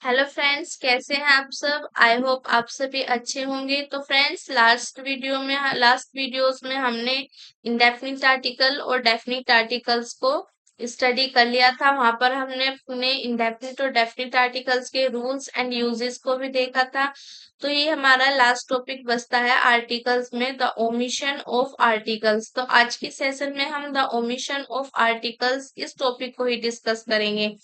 Hello friends, कैसे हैं आप सब। आई होप आप सभी अच्छे होंगे। तो फ्रेंड्स, लास्ट वीडियोस में हमने इंडेफिनिट आर्टिकल और डेफिनिट आर्टिकल्स को स्टडी कर लिया था। वहां पर हमने अपने इंडेफिनिट और डेफिनिट आर्टिकल्स के रूल्स एंड यूजेस को भी देखा था। तो ये हमारा लास्ट टॉपिक बचता है आर्टिकल्स में, द ओमिशन ऑफ आर्टिकल्स। तो आज के सेशन में हम द ओमिशन ऑफ आर्टिकल्स इस टॉपिक को ही डिस्कस करेंगे।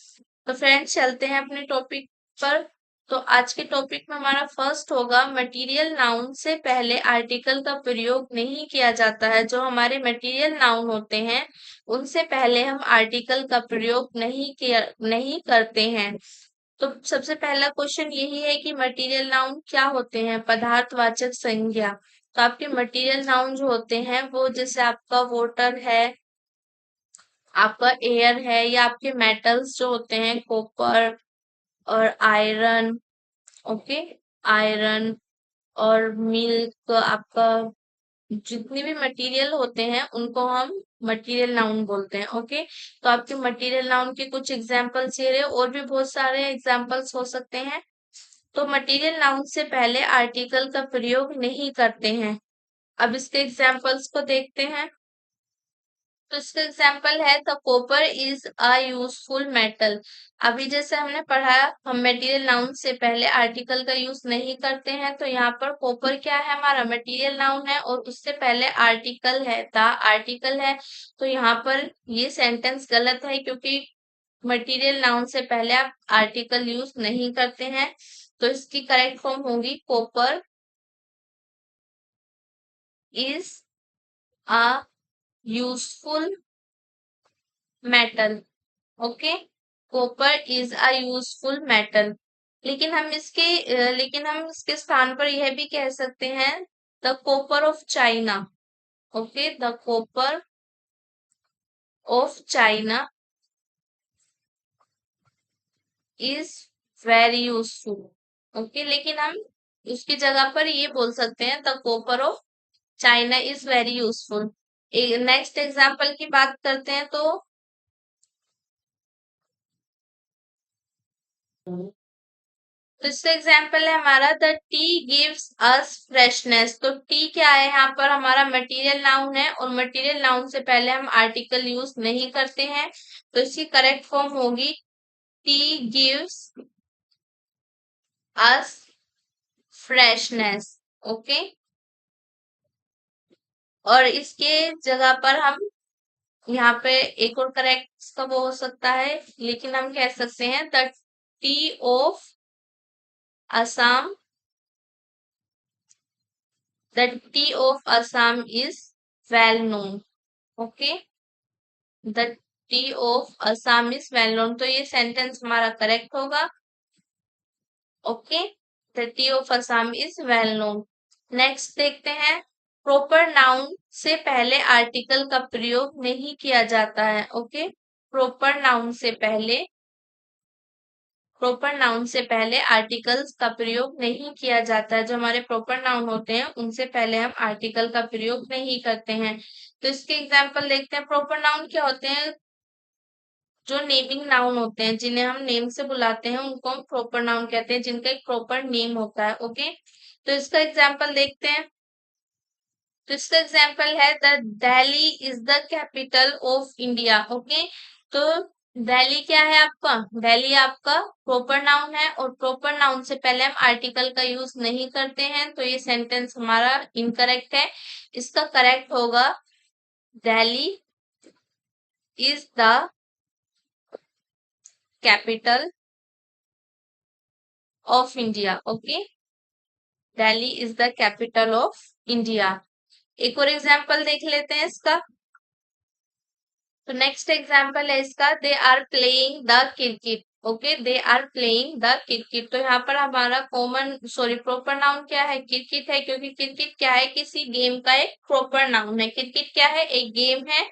तो फ्रेंड्स, चलते हैं अपने टॉपिक पर। तो आज के टॉपिक में हमारा फर्स्ट होगा, मटेरियल नाउन से पहले आर्टिकल का प्रयोग नहीं किया जाता है। जो हमारे मटेरियल नाउन होते हैं उनसे पहले हम आर्टिकल का प्रयोग नहीं करते हैं। तो सबसे पहला क्वेश्चन यही है कि मटेरियल नाउन क्या होते हैं। पदार्थवाचक संज्ञा। तो आपके मटेरियल नाउन जो होते हैं वो जैसे आपका वाटर है, आपका एयर है, या आपके मेटल्स जो होते हैं कॉपर और आयरन। ओके, आयरन और मिल्क, आपका जितने भी मटेरियल होते हैं उनको हम मटेरियल नाउन बोलते हैं। ओके, तो आपके मटेरियल नाउन के कुछ एग्जांपल्स ये रहे, और भी बहुत सारे एग्जांपल्स हो सकते हैं। तो मटेरियल नाउन से पहले आर्टिकल का प्रयोग नहीं करते हैं। अब इसके एग्जांपल्स को देखते हैं। तो इसका एग्जाम्पल है, the copper is a useful metal. अभी जैसे हमने पढ़ा, हम मटेरियल नाउन से पहले आर्टिकल का यूज नहीं करते हैं। तो यहाँ पर कॉपर क्या है, हमारा मटेरियल नाउन है, और उससे पहले आर्टिकल है, द आर्टिकल है। तो यहाँ पर ये सेंटेंस गलत है, क्योंकि मटेरियल नाउन से पहले आप आर्टिकल यूज नहीं करते हैं। तो इसकी करेक्ट फॉर्म होगी, copper is a useful metal. Okay, copper is a useful metal. लेकिन हम इसके स्थान पर यह भी कह सकते हैं, the copper of China. Okay, the copper of China is very useful. Okay, लेकिन हम उसकी जगह पर ये बोल सकते हैं, the copper of China is very useful. Next example की बात करते हैं। तो इसका एग्जाम्पल है हमारा, the T gives us freshness. तो टी क्या है, यहाँ पर हमारा मटेरियल नाउन है, और मटेरियल नाउन से पहले हम आर्टिकल यूज नहीं करते हैं। तो इसकी करेक्ट फॉर्म होगी, T gives us freshness. Okay, और इसके जगह पर हम यहाँ पे एक और करेक्ट इसका वो हो सकता है, लेकिन हम कह सकते हैं, the tea of Assam, the tea of Assam is well known. Okay, the tea of Assam is well known. तो ये सेंटेंस हमारा करेक्ट होगा। Okay, the tea of Assam is well known. Next देखते हैं, प्रॉपर नाउन से पहले आर्टिकल का प्रयोग नहीं किया जाता है। ओके, प्रॉपर नाउन से पहले प्रॉपर नाउन से पहले आर्टिकल्स का प्रयोग नहीं किया जाता है। जो हमारे प्रॉपर नाउन होते हैं उनसे पहले हम आर्टिकल का प्रयोग नहीं करते हैं। तो इसके एग्जाम्पल देखते हैं। प्रॉपर नाउन क्या होते हैं, जो नेमिंग नाउन होते हैं, जिन्हें हम नेम से बुलाते हैं, उनको हम प्रॉपर नाउन कहते हैं, जिनका एक प्रॉपर नेम होता है। ओके, तो इसका एग्जाम्पल देखते हैं। तो इसका एग्जाम्पल है, the Delhi is the capital of India. Okay, तो दिल्ली क्या है आपका, दिल्ली आपका प्रॉपर नाउन है, और प्रॉपर नाउन से पहले हम आर्टिकल का यूज नहीं करते हैं। तो ये सेंटेंस हमारा इनकरेक्ट है। इसका करेक्ट होगा, Delhi is the capital of India. Okay, Delhi is the capital of India. एक और एग्जाम्पल देख लेते हैं इसका। तो नेक्स्ट एग्जाम्पल है इसका, they are playing the cricket. Okay, they are playing the cricket. तो यहाँ पर हमारा प्रॉपर नाउन क्या है, क्रिकेट है, क्योंकि क्रिकेट क्या है, किसी गेम का एक प्रॉपर नाउन है। क्रिकेट क्या है, एक गेम है,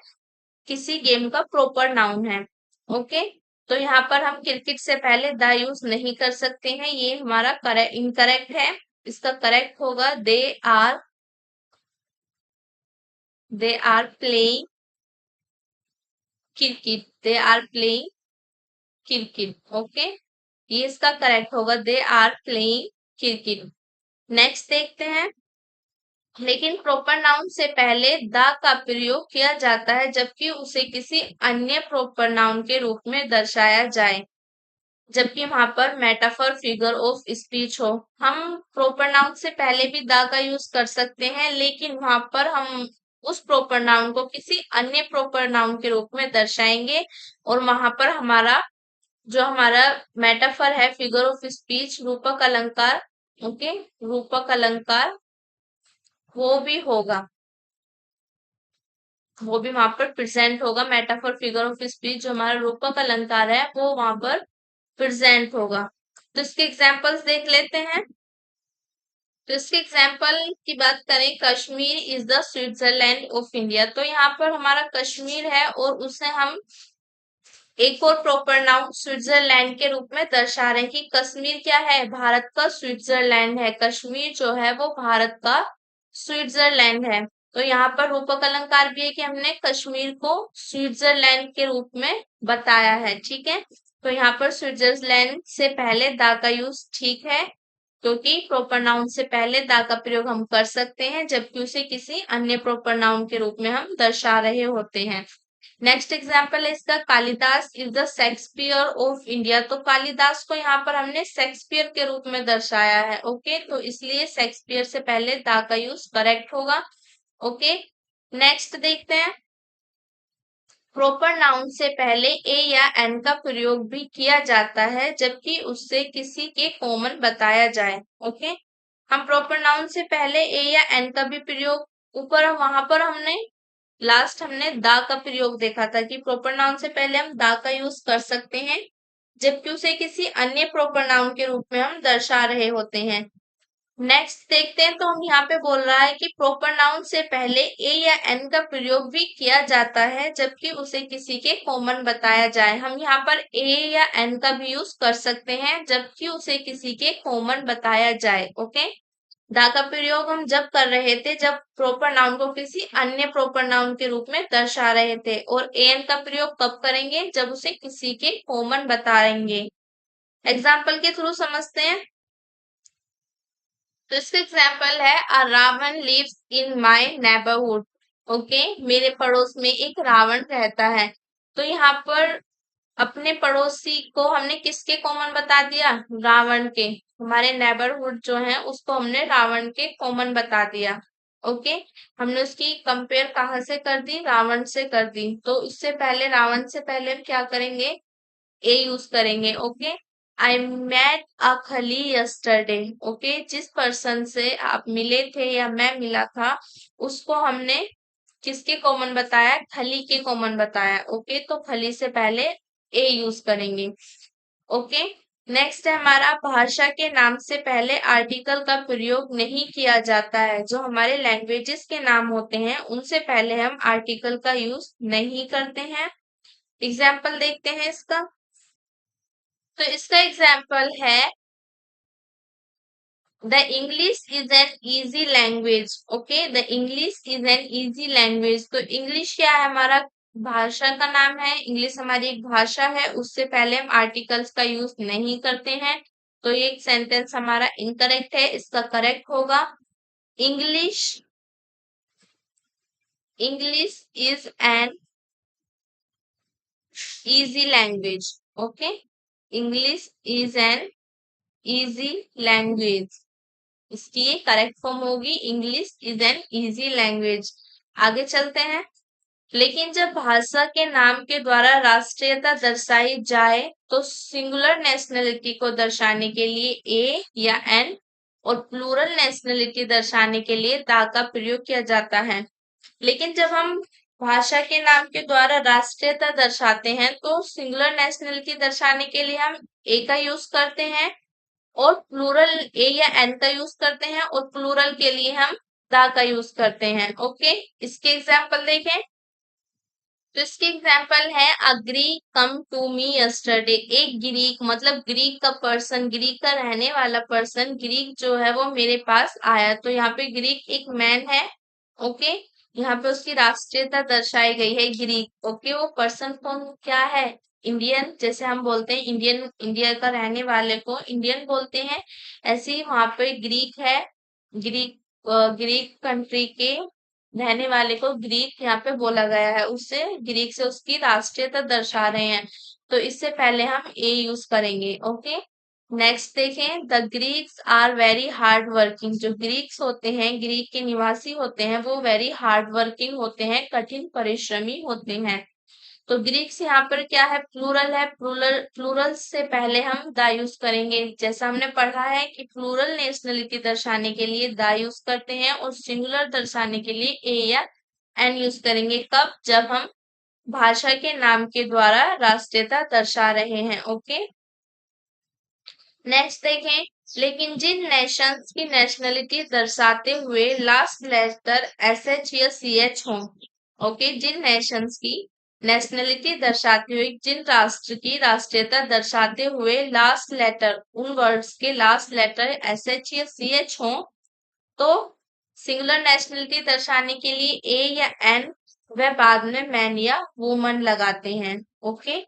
किसी गेम का प्रॉपर नाउन है। ओके, तो यहाँ पर हम क्रिकेट से पहले द यूज नहीं कर सकते हैं, ये हमारा इनकरेक्ट है। इसका करेक्ट होगा, they are playing cricket, they are playing cricket. Okay, ये इसका करेक्ट होगा, they are playing cricket. Next देखते हैं। लेकिन प्रॉपर नाउन से पहले द का प्रयोग किया जाता है जबकि उसे किसी अन्य प्रॉपर नाउन के रूप में दर्शाया जाए, जबकि वहां पर मेटाफर फिगर ऑफ स्पीच हो। हम प्रॉपर नाउन से पहले भी द का यूज कर सकते हैं, लेकिन वहां पर हम उस प्रॉपर नाउन को किसी अन्य प्रॉपर नाउन के रूप में दर्शाएंगे, और वहां पर हमारा मेटाफर है, फिगर ऑफ स्पीच, रूपक अलंकार, ओके, रूपक अलंकार, वो भी होगा, वो भी वहां पर प्रेजेंट होगा। मेटाफर फिगर ऑफ स्पीच जो हमारा रूपक अलंकार है वो वहां पर प्रेजेंट होगा। तो इसके एग्जांपल्स देख लेते हैं। तो इसके एग्जाम्पल की बात करें, Kashmir is the Switzerland of India. तो यहाँ पर हमारा कश्मीर है और उसे हम एक और प्रॉपर नाउन स्विट्जरलैंड के रूप में दर्शा रहे हैं कि कश्मीर क्या है, भारत का स्विट्जरलैंड है। कश्मीर जो है वो भारत का स्विट्जरलैंड है। तो यहाँ पर रूपक अलंकार भी है कि हमने कश्मीर को स्विट्जरलैंड के रूप में बताया है, ठीक है। तो यहाँ पर स्विट्जरलैंड से पहले दा का यूज ठीक है, क्योंकि प्रॉपर नाउन से पहले दा का प्रयोग हम कर सकते हैं जबकि उसे किसी अन्य प्रॉपर नाउन के रूप में हम दर्शा रहे होते हैं। नेक्स्ट एग्जाम्पल है इसका, Kalidas is the Shakespeare of India. तो कालिदास को यहाँ पर हमने शेक्सपियर के रूप में दर्शाया है, ओके, तो इसलिए शेक्सपियर से पहले दा का यूज करेक्ट होगा, ओके। नेक्स्ट देखते हैं, प्रॉपर नाउन से पहले ए या एन का प्रयोग भी किया जाता है जबकि उससे किसी के कॉमन बताया जाए, ओके। हम प्रॉपर नाउन से पहले ए या एन का भी प्रयोग, ऊपर वहां पर हमने दा का प्रयोग देखा था कि प्रॉपर नाउन से पहले हम दा का यूज कर सकते हैं जबकि उसे किसी अन्य प्रॉपर नाउन के रूप में हम दर्शा रहे होते हैं। नेक्स्ट देखते हैं, तो हम यहाँ पे बोल रहा है कि प्रॉपर नाउन से पहले ए या एन का प्रयोग भी किया जाता है जबकि उसे किसी के कॉमन बताया जाए। हम यहाँ पर ए या एन का भी यूज कर सकते हैं जबकि उसे किसी के कॉमन बताया जाए, ओके। दा का प्रयोग हम जब कर रहे थे जब प्रॉपर नाउन को किसी अन्य प्रॉपर नाउन के रूप में दर्शा रहे थे, और एन का प्रयोग कब करेंगे, जब उसे किसी के कॉमन बताएंगे। एग्जाम्पल के थ्रू समझते हैं। तो इसका एग्जाम्पल है, a Ravan lives in my neighbourhood. Okay, मेरे पड़ोस में एक रावण रहता है। तो यहाँ पर अपने पड़ोसी को हमने किसके कॉमन बता दिया, रावण के। हमारे नेबरहुड जो है उसको हमने रावण के कॉमन बता दिया, ओके। हमने उसकी कंपेयर कहाँ से कर दी, रावण से कर दी। तो इससे पहले, रावण से पहले हम क्या करेंगे, ए यूज करेंगे, ओके। आई मेट अ खली यस्टरडे, ओके, जिस पर्सन से आप मिले थे या मैं मिला था उसको हमने किसके कॉमन बताया, खली के कॉमन बताया, ओके। तो खली से पहले ए यूज करेंगे, ओके। नेक्स्ट है हमारा, भाषा के नाम से पहले आर्टिकल का प्रयोग नहीं किया जाता है। जो हमारे लैंग्वेजेस के नाम होते हैं उनसे पहले हम आर्टिकल का यूज नहीं करते हैं। एग्जाम्पल देखते हैं इसका। तो इसका एग्जाम्पल है, the English is an easy language, okay, the English is an easy language. तो इंग्लिश क्या है, हमारा भाषा का नाम है, इंग्लिश हमारी एक भाषा है, उससे पहले हम आर्टिकल्स का यूज नहीं करते हैं। तो ये एक सेंटेंस हमारा इनकरेक्ट है, इसका करेक्ट होगा, English English is an easy language, okay, English is an easy language. इसकी ये करेक्ट फॉर्म होगी, English is an easy language. आगे चलते हैं। लेकिन जब भाषा के नाम के द्वारा राष्ट्रीयता दर्शाई जाए तो सिंगुलर नेशनलिटी को दर्शाने के लिए ए या एन, और प्लूरल नेशनलिटी दर्शाने के लिए दा का प्रयोग किया जाता है। लेकिन जब हम भाषा के नाम के द्वारा राष्ट्रीयता दर्शाते हैं तो सिंगुलर नेशनलिटी दर्शाने के लिए हम ए का यूज करते हैं, और प्लूरल ए या एन का यूज करते हैं, और प्लूरल के लिए हम द का यूज करते हैं, ओके। इसके एग्जाम्पल देखें। तो इसके एग्जाम्पल है, a Greek come to me yesterday. एक ग्रीक मतलब ग्रीक का पर्सन, ग्रीक का रहने वाला पर्सन, ग्रीक जो है वो मेरे पास आया। तो यहाँ पे ग्रीक एक मैन है, ओके। यहाँ पे उसकी राष्ट्रीयता दर्शाई गई है ग्रीक, ओके। वो पर्सन कौन क्या है, इंडियन, जैसे हम बोलते हैं इंडियन, इंडिया का रहने वाले को इंडियन बोलते हैं, ऐसे ही वहां पे ग्रीक है, ग्रीक ग्रीक कंट्री के रहने वाले को ग्रीक यहाँ पे बोला गया है, उससे ग्रीक से उसकी राष्ट्रीयता दर्शा रहे हैं, तो इससे पहले हम ए यूज करेंगे। ओके, नेक्स्ट देखें, the Greeks are very hard working. जो ग्रीक्स होते हैं, ग्रीक के निवासी होते हैं, वो वेरी हार्ड वर्किंग होते हैं, कठिन परिश्रमी होते हैं। तो ग्रीक्स यहाँ पर क्या है, प्लूरल है, प्लूरल प्लूरल से पहले हम द यूज करेंगे। जैसा हमने पढ़ा है कि प्लूरल नेशनलिटी दर्शाने के लिए द यूज करते हैं और सिंगुलर दर्शाने के लिए ए या एन यूज करेंगे। कब? जब हम भाषा के नाम के द्वारा राष्ट्रीयता दर्शा रहे हैं। ओके, नेक्स्ट देखें, लेकिन जिन नेशंस की नेशनलिटी दर्शाते हुए लास्ट लेटर एस एच या सी एच हो, ओके, जिन नेशंस की नेशनलिटी दर्शाते हुए, जिन राष्ट्र की राष्ट्रीयता दर्शाते हुए लास्ट लेटर, उन वर्ड्स के लास्ट लेटर एस एच या सी एच हो, तो सिंगुलर नेशनलिटी दर्शाने के लिए ए या एन व बाद में मैन या वुमन लगाते हैं। ओके,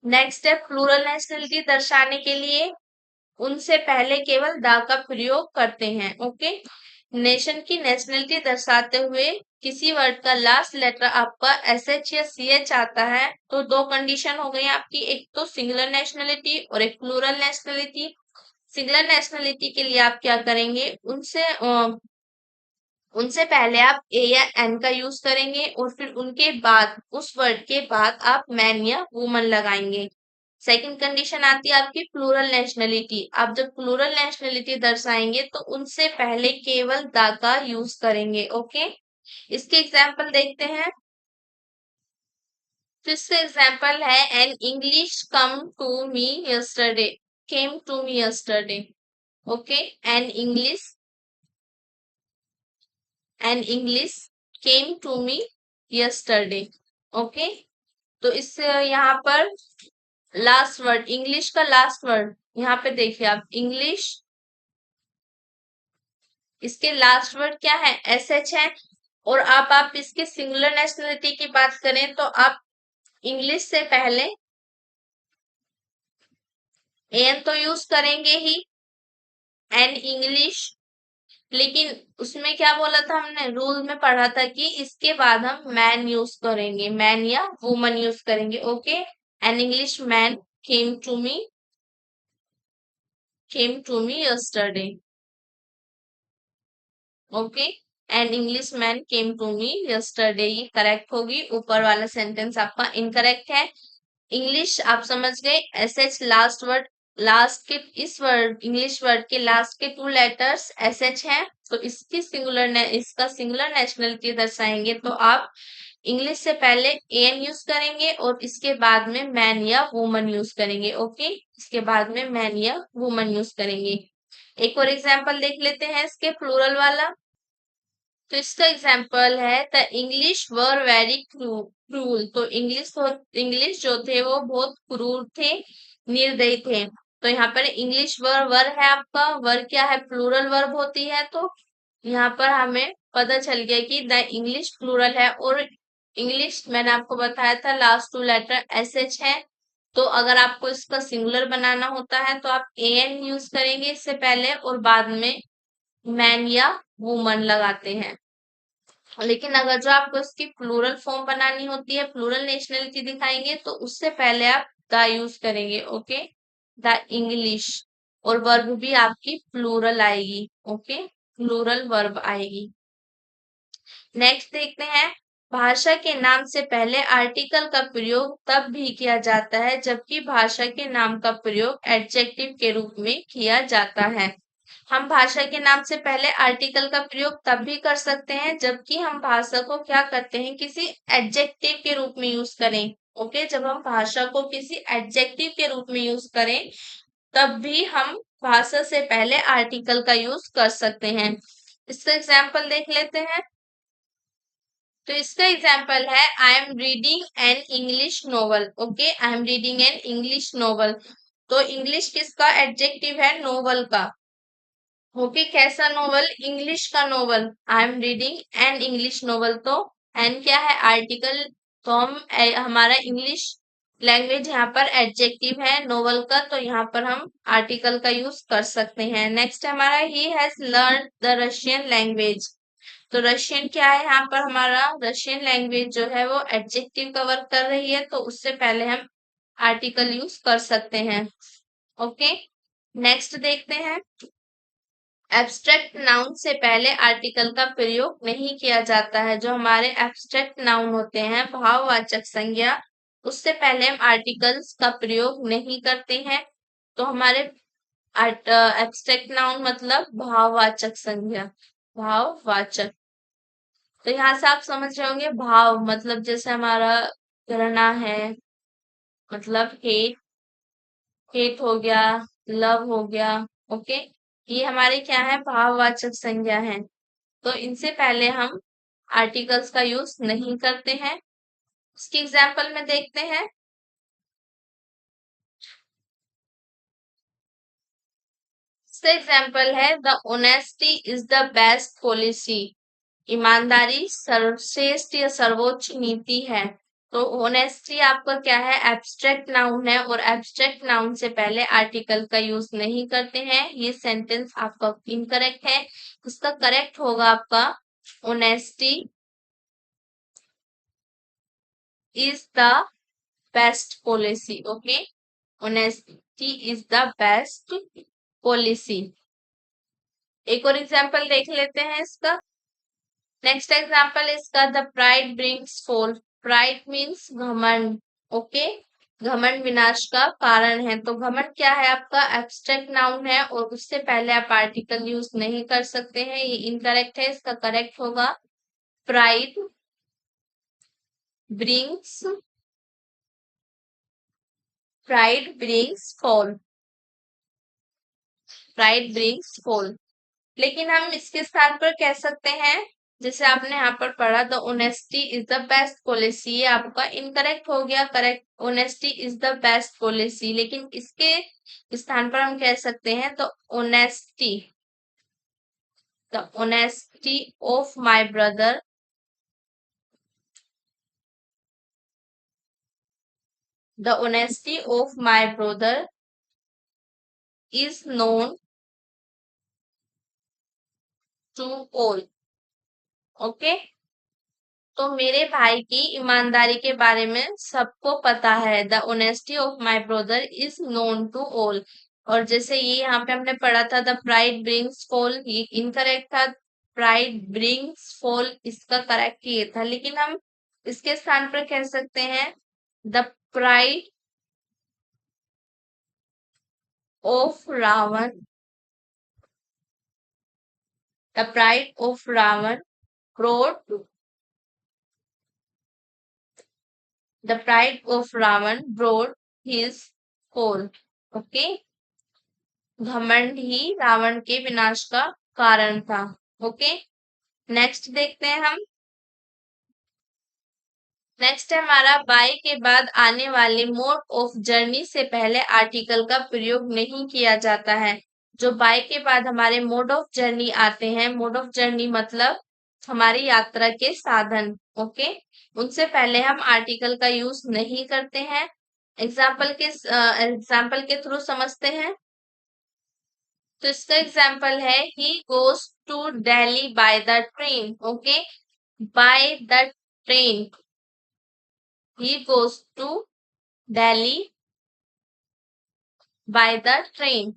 नेक्स्ट है प्लूरल नेशनलिटी दर्शाने के लिए उनसे पहले केवल द का प्रयोग करते हैं। ओके, नेशन की नेशनलिटी दर्शाते हुए किसी वर्ड का लास्ट लेटर आपका एस एच या सी एच आता है, तो दो कंडीशन हो गई आपकी, एक तो सिंगुलर नेशनलिटी और एक प्लूरल नेशनलिटी। सिंगुलर नेशनलिटी के लिए आप क्या करेंगे, उनसे पहले आप ए या एन का यूज करेंगे और फिर उनके बाद उस वर्ड के बाद आप मैन या वुमन लगाएंगे। सेकंड कंडीशन आती है आपकी प्लूरल नेशनलिटी। आप जब प्लूरल नेशनलिटी दर्शाएंगे तो उनसे पहले केवल द का यूज करेंगे। ओके, इसके एग्जाम्पल देखते हैं। तो इसका एग्जाम्पल है, an English come to me yesterday, came to me yesterday. Okay, an English came to me yesterday. Okay, तो इस यहाँ पर लास्ट वर्ड, इंग्लिश का लास्ट वर्ड यहाँ पे देखिए आप, इंग्लिश, इसके लास्ट वर्ड क्या है, एस एच है। और आप इसके सिंगुलर नेशनलिटी की बात करें तो आप इंग्लिश से पहले एन तो यूज करेंगे ही, एन इंग्लिश, लेकिन उसमें क्या बोला था हमने, रूल में पढ़ा था कि इसके बाद हम मैन यूज करेंगे, मैन या वुमन यूज करेंगे। Okay, an English man came to me yesterday. Okay, an English man came to me yesterday, ये करेक्ट होगी, ऊपर वाला सेंटेंस आपका इनकरेक्ट है। इंग्लिश आप समझ गए, S H last word, last के इस वर्ड, इंग्लिश वर्ड के लास्ट के टू लेटर्स एस एच है, तो इसका सिंगुलर नेशनलिटी दर्शाएंगे तो आप इंग्लिश से पहले एन यूज करेंगे और इसके बाद में मैन या वुमन यूज करेंगे। ओके, इसके बाद में मैन या वुमन यूज करेंगे। एक और एग्जाम्पल देख लेते हैं इसके प्लूरल वाला। तो इसका एग्जाम्पल है, the English were very cruel. तो इंग्लिश जो थे वो बहुत क्रूर थे, निर्दयी थे। तो यहाँ पर इंग्लिश वर है, आपका वर क्या है, प्लूरल वर्ब होती है। तो यहाँ पर हमें पता चल गया कि द इंग्लिश प्लूरल है, और इंग्लिश मैंने आपको बताया था last two letter s h है। तो अगर आपको इसका सिंगुलर बनाना होता है तो आप ए एन यूज करेंगे इससे पहले और बाद में मैन या वुमन लगाते हैं। लेकिन अगर जो आपको इसकी प्लूरल फॉर्म बनानी होती है, प्लूरल नेशनलिटी दिखाएंगे, तो उससे पहले आप द यूज करेंगे। ओके, द इंग्लिश, और वर्ब भी आपकी प्लूरल आएगी। ओके, प्लूरल वर्ब आएगी। नेक्स्ट देखते हैं, भाषा के नाम से पहले आर्टिकल का प्रयोग तब भी किया जाता है जबकि भाषा के नाम का प्रयोग एडजेक्टिव के रूप में किया जाता है। हम भाषा के नाम से पहले आर्टिकल का प्रयोग तब भी कर सकते हैं जबकि हम भाषा को क्या करते हैं, किसी एडजेक्टिव के रूप में यूज करें। ओके, जब हम भाषा को किसी एडजेक्टिव के रूप में यूज करें तब भी हम भाषा से पहले आर्टिकल का यूज कर सकते हैं। इसका एग्जाम्पल देख लेते हैं। तो इसका एग्जाम्पल है, I am reading an English novel. Okay, I am reading an English novel. तो इंग्लिश किसका एडजेक्टिव है, नोवेल का। ओके, कैसा नोवेल, इंग्लिश का novel. I am reading an English novel, तो एन क्या है, आर्टिकल। तो हम हमारा इंग्लिश लैंग्वेज यहाँ पर एडजेक्टिव है नोवेल का, तो यहाँ पर हम आर्टिकल का यूज कर सकते हैं। नेक्स्ट हमारा he has learn the Russian language. तो रशियन क्या है, यहाँ पर हमारा रशियन लैंग्वेज जो है वो एडजेक्टिव कवर कर रही है, तो उससे पहले हम आर्टिकल यूज कर सकते हैं। ओके, नेक्स्ट देखते हैं। एब्स्ट्रैक्ट नाउन से पहले आर्टिकल का प्रयोग नहीं किया जाता है। जो हमारे एब्स्ट्रैक्ट नाउन होते हैं, भाववाचक संज्ञा, उससे पहले हम आर्टिकल्स का प्रयोग नहीं करते हैं। तो हमारे एब्स्ट्रैक्ट नाउन मतलब भाववाचक संज्ञा, भाववाचक। तो यहाँ से आप समझ रहे होंगे, भाव मतलब जैसे हमारा घृणा है, मतलब हेट, हेट हो गया, लव हो गया। ओके, ये हमारे क्या है, भाववाचक संज्ञा है। तो इनसे पहले हम आर्टिकल्स का यूज नहीं करते हैं। इसकी एग्जाम्पल में देखते हैं। इसका एग्जाम्पल है the honesty is the best policy. ईमानदारी सर्वश्रेष्ठ या सर्वोच्च नीति है। तो ऑनेस्टी आपका क्या है, एब्स्ट्रैक्ट नाउन है, और एब्स्ट्रैक्ट नाउन से पहले आर्टिकल का यूज नहीं करते हैं। ये सेंटेंस आपका इनकरेक्ट है। इसका करेक्ट होगा आपका honesty is the best policy. Okay, honesty is the best policy. एक और एग्जाम्पल देख लेते हैं इसका। नेक्स्ट एग्जाम्पल इसका, the pride brings fall. Pride means घमंड। ओके, घमंड विनाश का कारण है। तो घमंड क्या है, आपका एब्स्ट्रैक्ट नाउन है, और उससे पहले आप आर्टिकल यूज नहीं कर सकते हैं। ये इनकरेक्ट है। इसका करेक्ट होगा pride brings, pride brings fall, pride brings fall. लेकिन हम इसके स्थान पर कह सकते हैं, जैसे आपने यहाँ पर पढ़ा, the honesty is the best policy. ये आपका इनकरेक्ट हो गया। Correct, honesty is the best policy, लेकिन इसके स्थान पर हम कह सकते हैं the honesty, the honesty of my brother, the honesty of my brother is known to all. Okay, तो मेरे भाई की ईमानदारी के बारे में सबको पता है। The honesty of my brother is known to all. और जैसे ये यहाँ पे हमने पढ़ा था, द प्राइड ब्रिंग्स फॉल, ये इनकरेक्ट था। प्राइड ब्रिंग्स फॉल इसका करेक्ट ये था, लेकिन हम इसके स्थान पर कह सकते हैं the pride of Ravan, the pride of Ravan brought, the pride of Ravan brought his fall. Okay, घमंड ही रावण के विनाश का कारण था। ओके, नेक्स्ट देखते हैं हम। नेक्स्ट है हमारा, बाय के बाद आने वाले मोड ऑफ जर्नी से पहले आर्टिकल का प्रयोग नहीं किया जाता है। जो बाय के बाद हमारे मोड ऑफ जर्नी आते हैं, मोड ऑफ जर्नी मतलब हमारी यात्रा के साधन। ओके, उनसे पहले हम आर्टिकल का यूज नहीं करते हैं। एग्जाम्पल के थ्रू समझते हैं। तो इसका एग्जाम्पल है, he goes to Delhi by the train. Okay, by the train, he goes to Delhi by the train.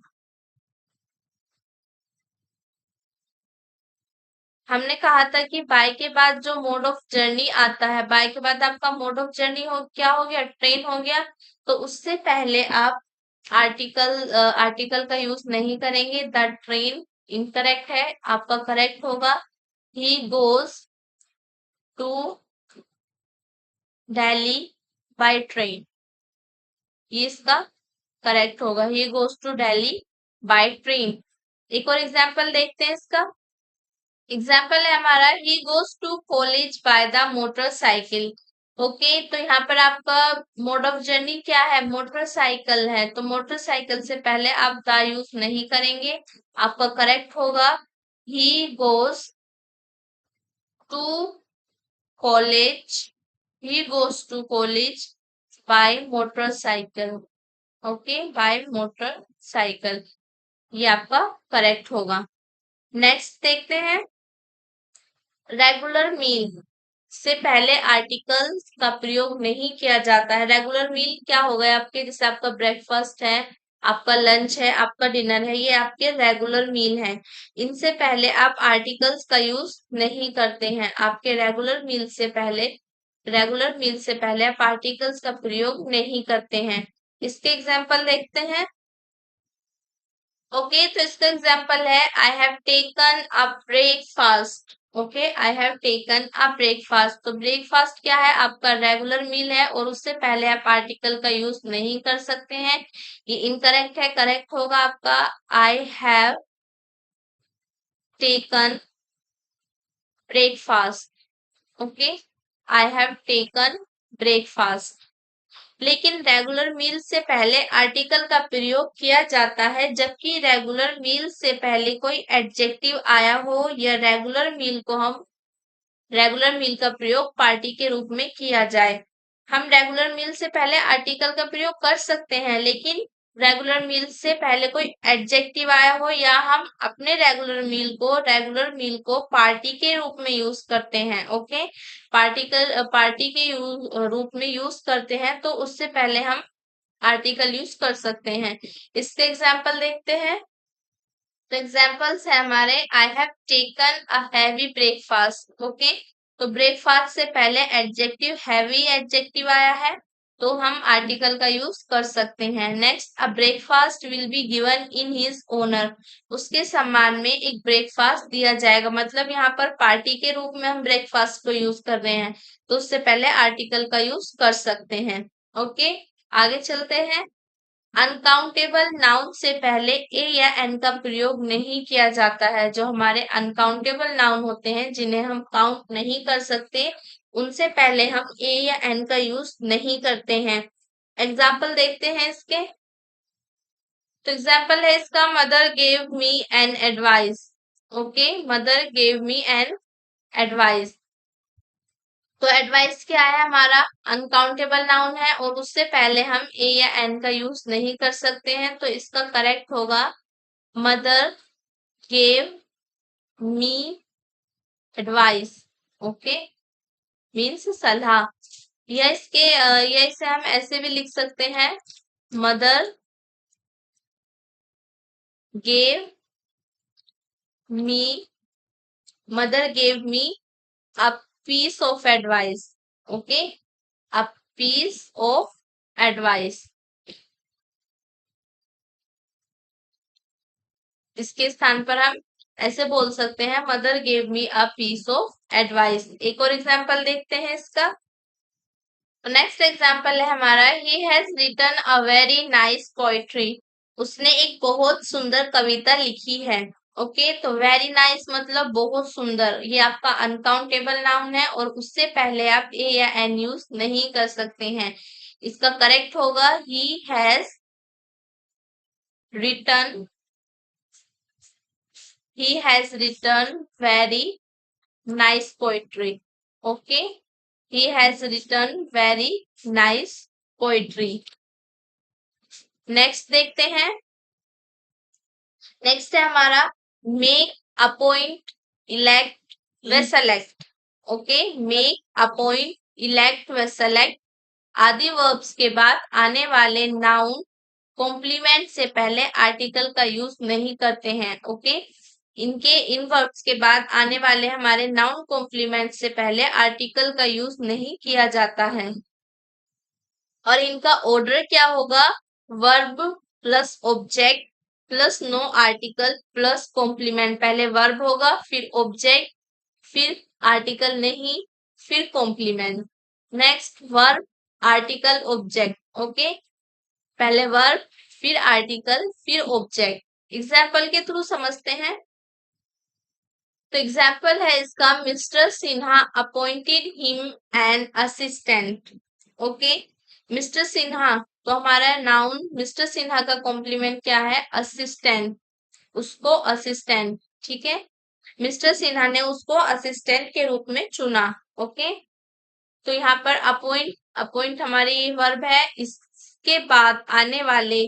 हमने कहा था कि बाय के बाद जो मोड ऑफ जर्नी आता है, बाय के बाद आपका मोड ऑफ जर्नी हो क्या हो गया, ट्रेन हो गया। तो उससे पहले आप आर्टिकल का यूज नहीं करेंगे। द ट्रेन इनकरेक्ट है, आपका करेक्ट होगा he goes to Delhi by train. ये इसका करेक्ट होगा, he goes to Delhi by train. एक और एग्जाम्पल देखते हैं इसका। एग्जाम्पल है हमारा, he goes to college by the motorcycle. Okay, तो यहाँ पर आपका मोड ऑफ जर्नी क्या है, मोटरसाइकिल है। तो मोटरसाइकिल से पहले आप द यूज नहीं करेंगे। आपका करेक्ट होगा he goes to college, he goes to college by motorcycle. Okay, by motorcycle, ये आपका करेक्ट होगा। नेक्स्ट देखते हैं, रेगुलर मील से पहले आर्टिकल्स का प्रयोग नहीं किया जाता है। रेगुलर मील क्या हो गए आपके, जैसे आपका ब्रेकफास्ट है, आपका लंच है, आपका डिनर है, ये आपके रेगुलर मील हैं। इनसे पहले आप आर्टिकल्स का यूज नहीं करते हैं। आपके रेगुलर मील से पहले आप आर्टिकल्स का प्रयोग नहीं करते हैं। इसके एग्जाम्पल देखते हैं। ओके, तो इसका एग्जाम्पल है, I have taken a breakfast. Okay, I have taken a breakfast. तो ब्रेकफास्ट क्या है, आपका रेगुलर मील है और उससे पहले आप आर्टिकल का यूज नहीं कर सकते हैं। ये इनकरेक्ट है, करेक्ट होगा आपका, I have taken breakfast. Okay, I have taken breakfast. लेकिन रेगुलर मील से पहले आर्टिकल का प्रयोग किया जाता है, जबकि रेगुलर मील से पहले कोई एडजेक्टिव आया हो या रेगुलर मील का प्रयोग पार्टी के रूप में किया जाए। हम रेगुलर मील से पहले आर्टिकल का प्रयोग कर सकते हैं, लेकिन रेगुलर मील से पहले कोई एडजेक्टिव आया हो या हम अपने रेगुलर मील को पार्टी के रूप में यूज करते हैं। ओके, पार्टी के रूप में यूज करते हैं, तो उससे पहले हम आर्टिकल यूज कर सकते हैं। इसके एग्जाम्पल देखते हैं। तो एग्जाम्पल्स है हमारे, I have taken a heavy breakfast. Okay, तो ब्रेकफास्ट से पहले एडजेक्टिव हैवी एडजेक्टिव आया है, तो हम आर्टिकल का यूज कर सकते हैं। Next, a breakfast will be given in his owner. उसके सम्मान में एक ब्रेकफास्ट दिया जाएगा, मतलब यहाँ पर पार्टी के रूप में हम ब्रेकफास्ट को यूज कर रहे हैं, तो उससे पहले आर्टिकल का यूज कर सकते हैं। ओके, आगे चलते हैं। अनकाउंटेबल नाउन से पहले ए या एन का प्रयोग नहीं किया जाता है। जो हमारे अनकाउंटेबल नाउन होते हैं, जिन्हें हम काउंट नहीं कर सकते, उनसे पहले हम ए या एन का यूज नहीं करते हैं। एग्जाम्पल देखते हैं इसके। तो एग्जाम्पल है इसका, mother gave me an advice. Okay, mother gave me an advice. तो एडवाइस क्या है, हमारा अनकाउंटेबल नाउन है और उससे पहले हम ए या एन का यूज नहीं कर सकते हैं, तो इसका करेक्ट होगा, mother gave me advice. Okay, means सलाह। या इसे हम ऐसे भी लिख सकते हैं, mother gave me mother gave me a piece of advice. Okay, a piece of advice. इसके स्थान पर हम ऐसे बोल सकते हैं, mother gave me a piece of advice. एक और एग्जाम्पल देखते हैं इसका। नेक्स्ट एग्जाम्पल है हमारा, he has written a very nice poetry. उसने एक बहुत सुंदर कविता लिखी है। ओके, तो वेरी नाइस मतलब बहुत सुंदर, ये आपका अनकाउंटेबल नाउन है और उससे पहले आप ए या एन यूज नहीं कर सकते हैं। इसका करेक्ट होगा, he has written very nice poetry. Okay, he has written very nice poetry. Next देखते हैं। नेक्स्ट है हमारा, मेक, अपॉइंट, इलेक्ट व select. Okay, make, appoint, elect व सेलेक्ट आदि वर्ब्स के बाद आने वाले नाउन कॉम्प्लीमेंट से पहले आर्टिकल का यूज नहीं करते हैं। ओके, इन वर्ब्स के बाद आने वाले हमारे नाउन कॉम्प्लीमेंट से पहले आर्टिकल का यूज नहीं किया जाता है। और इनका ऑर्डर क्या होगा, verb plus object plus no article plus complement. पहले वर्ब होगा, फिर ऑब्जेक्ट, फिर आर्टिकल नहीं, फिर कॉम्प्लीमेंट। Next, verb, article, object. Okay, पहले वर्ब, फिर आर्टिकल, फिर ऑब्जेक्ट। एग्जाम्पल के थ्रू समझते हैं। तो एग्जाम्पल है इसका, mister Sinha appointed him an assistant. Okay, mister Sinha, तो हमारा नाउन मिस्टर सिन्हा का कॉम्प्लीमेंट क्या है, असिस्टेंट, उसको असिस्टेंट। ठीक है, मिस्टर सिन्हा ने उसको असिस्टेंट के रूप में चुना। ओके, तो यहाँ पर अपॉइंट अपॉइंट हमारी वर्ब है। इसके बाद आने वाले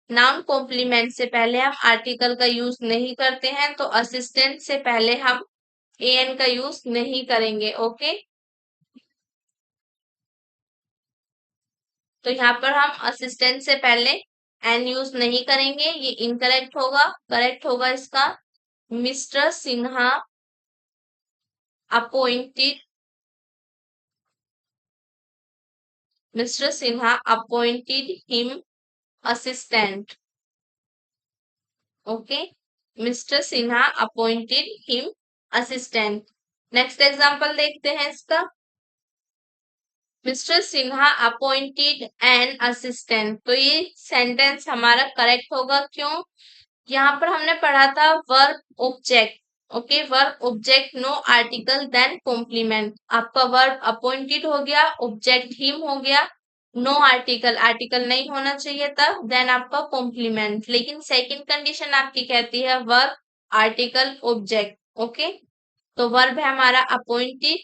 नाउन कॉम्प्लीमेंट से पहले हम आर्टिकल का यूज नहीं करते हैं, तो असिस्टेंट से पहले हम एन का यूज नहीं करेंगे। ओके, तो यहाँ पर हम असिस्टेंट से पहले एन यूज नहीं करेंगे, ये इनकरेक्ट होगा। करेक्ट होगा इसका mister Sinha appointed, mister Sinha appointed him assistant. Okay, mister Sinha appointed him assistant. Next example देखते हैं इसका। Mister Sinha appointed an assistant, तो ये सेंटेंस हमारा करेक्ट होगा। क्यों? यहाँ पर हमने पढ़ा था verb object. Okay, verb object no article then complement. आपका वर्ब अपॉइंटेड हो गया, ऑब्जेक्ट हिम हो गया, नो आर्टिकल, आर्टिकल नहीं होना चाहिए था, देन आपका कॉम्प्लीमेंट। लेकिन सेकंड कंडीशन आपकी कहती है वर्ब आर्टिकल ऑब्जेक्ट। ओके, तो वर्ब है हमारा अपॉइंटेड,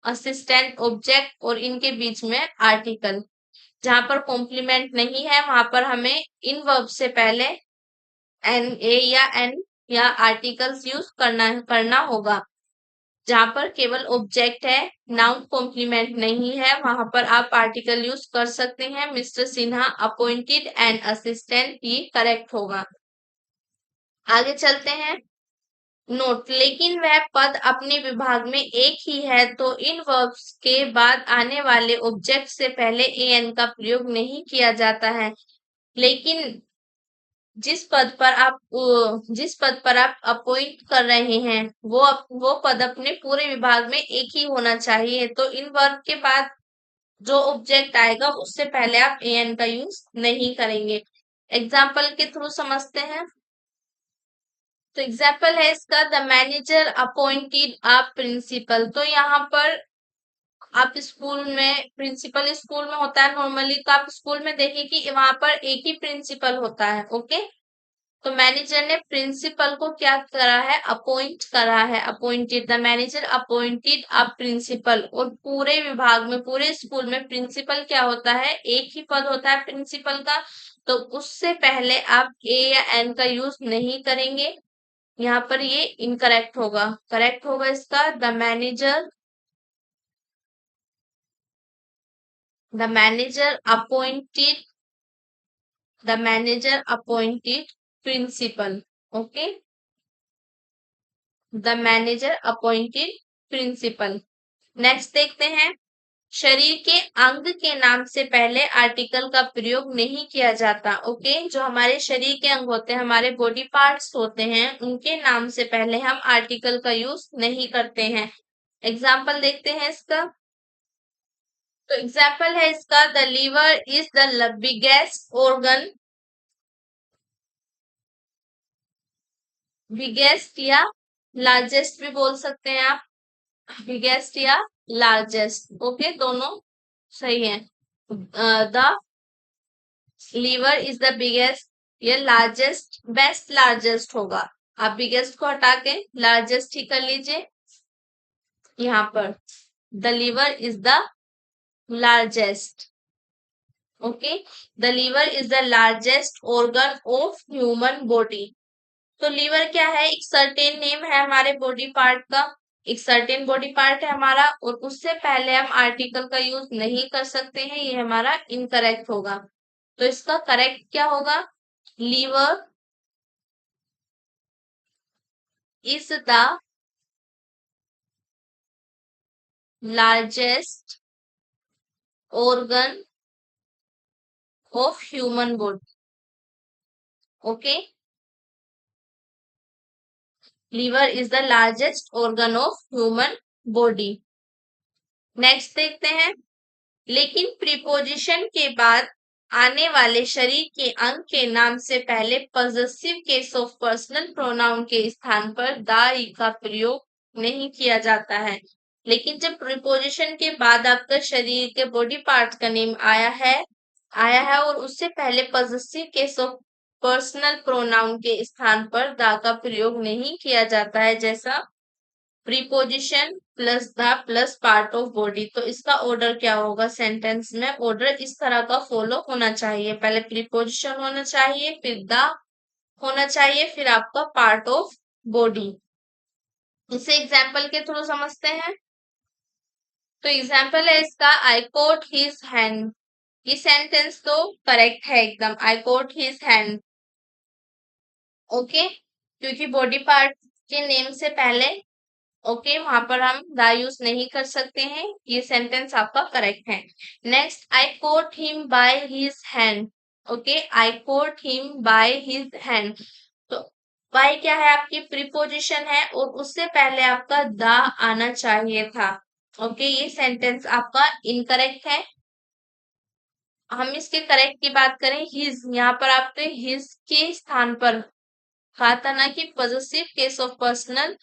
असिस्टेंट ऑब्जेक्ट और इनके बीच में आर्टिकल। जहां पर कॉम्प्लीमेंट नहीं है वहां पर हमें इन वर्ब से पहले एन ए या एन या आर्टिकल्स यूज करना होगा। जहां पर केवल ऑब्जेक्ट है, नाउन कॉम्प्लीमेंट नहीं है, वहां पर आप आर्टिकल यूज कर सकते हैं। Mister Sinha appointed an assistant, ये करेक्ट होगा। आगे चलते हैं। नोट, लेकिन वह पद अपने विभाग में एक ही है, तो इन वर्ब्स के बाद आने वाले ऑब्जेक्ट से पहले एन का प्रयोग नहीं किया जाता है। लेकिन जिस पद पर आप अपॉइंट कर रहे हैं वो पद अपने पूरे विभाग में एक ही होना चाहिए, तो इन वर्ब के बाद जो ऑब्जेक्ट आएगा उससे पहले आप एन का यूज नहीं करेंगे। एग्जाम्पल के थ्रू समझते हैं। तो एग्जाम्पल है इसका, the manager appointed a principal. तो यहाँ पर आप स्कूल में, प्रिंसिपल स्कूल में होता है नॉर्मली, तो आप स्कूल में देखिए कि वहां पर एक ही प्रिंसिपल होता है। ओके, तो मैनेजर ने प्रिंसिपल को क्या करा है? अपॉइंट करा है। Appointed, the manager appointed a principal. और पूरे विभाग में, पूरे स्कूल में प्रिंसिपल क्या होता है? एक ही पद होता है प्रिंसिपल का, तो उससे पहले आप ए या एन का यूज नहीं करेंगे। यहाँ पर ये इनकरेक्ट होगा। करेक्ट होगा इसका the manager appointed, the manager appointed principal. Okay, the manager appointed principal. Next देखते हैं। शरीर के अंग के नाम से पहले आर्टिकल का प्रयोग नहीं किया जाता। ओके, जो हमारे शरीर के अंग होते हैं, हमारे बॉडी पार्ट्स होते हैं, उनके नाम से पहले हम आर्टिकल का यूज नहीं करते हैं। एग्जाम्पल देखते हैं इसका। तो एग्जाम्पल है इसका, the liver is the biggest organ, biggest या लार्जेस्ट भी बोल सकते हैं आप, बिगेस्ट या लार्जेस्ट। ओके, दोनों सही है। The liver is the biggest, ये लार्जेस्ट, बेस्ट लार्जेस्ट होगा। आप बिगेस्ट को हटा के लार्जेस्ट ही कर लीजिए। यहाँ पर the liver is the largest. Okay, the liver is the largest organ of human body. तो लीवर क्या है? एक सर्टेन नेम है हमारे बॉडी पार्ट का, एक सर्टेन बॉडी पार्ट है हमारा, और उससे पहले हम आर्टिकल का यूज नहीं कर सकते हैं, ये हमारा इनकरेक्ट होगा। तो इसका करेक्ट क्या होगा? Liver is the largest organ of human body. Okay, liver is the largest organ of human body. Next देखते हैं। लेकिन प्रीपोजिशन के बाद आने वाले शरीर के अंग के नाम से पहले possessive case of personal pronoun के स्थान पर द का प्रयोग नहीं किया जाता है। लेकिन जब प्रीपोजिशन के बाद आपका शरीर के बॉडी पार्ट का नेम आया है और उससे पहले possessive case of personal pronoun के स्थान पर द का प्रयोग नहीं किया जाता है, जैसा preposition plus the plus part of body. तो इसका ऑर्डर क्या होगा? सेंटेंस में ऑर्डर इस तरह का फॉलो होना चाहिए, पहले प्रीपोजिशन होना चाहिए, फिर द होना चाहिए, फिर आपका पार्ट ऑफ बॉडी। इसे एग्जाम्पल के थ्रू समझते हैं। तो एग्जाम्पल है इसका, आई कोट हिज हैंड। ये सेंटेंस तो करेक्ट है एकदम, I quote his hand. Okay, क्योंकि बॉडी पार्ट के नेम से पहले ओके वहां पर हम द यूज नहीं कर सकते हैं। ये सेंटेंस आपका करेक्ट है। Next, I quote him by his hand. Okay, I quote him by his hand. तो बाय क्या है? आपकी प्रीपोजिशन है और उससे पहले आपका द आना चाहिए था। ओके, ये सेंटेंस आपका इनकरेक्ट है। हम इसके करेक्ट की बात करें, हिज, यहाँ पर आपने हिज के स्थान पर कहा था ना कि positive case of personal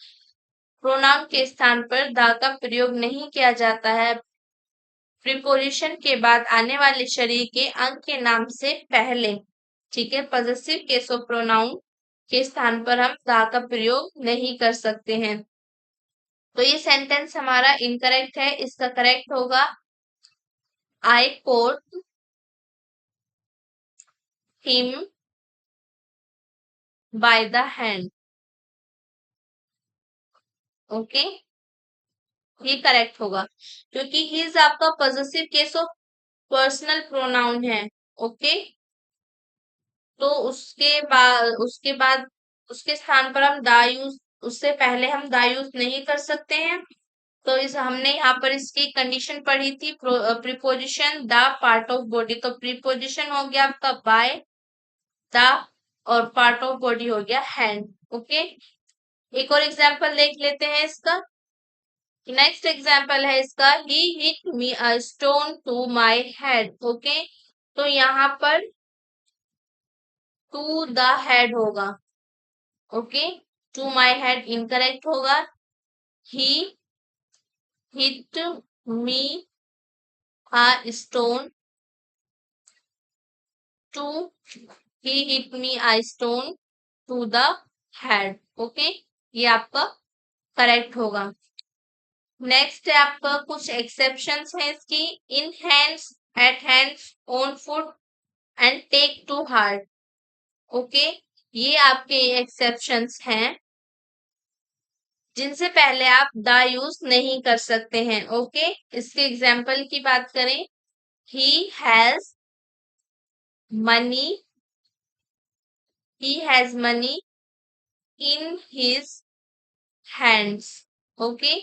pronoun के स्थान पर द का प्रयोग नहीं किया जाता है प्रीपोजिशन के बाद आने वाले शरीर के अंग के नाम से पहले। ठीक है, पॉजिटिव केस ऑफ प्रोनाउन के स्थान पर हम द का प्रयोग नहीं कर सकते हैं। तो ये सेंटेंस हमारा इनकरेक्ट है। इसका करेक्ट होगा, I quote him by the hand. Okay, ये करेक्ट होगा क्योंकि हिज आपका positive case of personal pronoun है। ओके, तो उसके बाद उसके स्थान पर हम दा यूज, उससे पहले हम दा यूज नहीं कर सकते हैं। तो इस हमने यहाँ पर इसकी कंडीशन पढ़ी थी, preposition the part of body. तो प्रीपोजिशन हो गया आपका बाय द और पार्ट ऑफ बॉडी हो गया हैंड। ओके, एक और एग्जांपल देख लेते हैं इसका। नेक्स्ट एग्जाम्पल है इसका, he hit me a stone to my head. Okay, तो यहाँ पर टू द हेड होगा। Okay, to my head incorrect होगा। He hit me a stone to, he hit me a stone to the head. Okay, ये आपका correct होगा। Next है आपका कुछ एक्सेप्शंस है इसकी, in hands, at hands, on foot and take to heart. Okay, ये आपके एक्सेप्शंस हैं जिनसे पहले आप द यूज नहीं कर सकते हैं। ओके, इसके एग्जाम्पल की बात करें, he has money, he has money in his hands. Okay,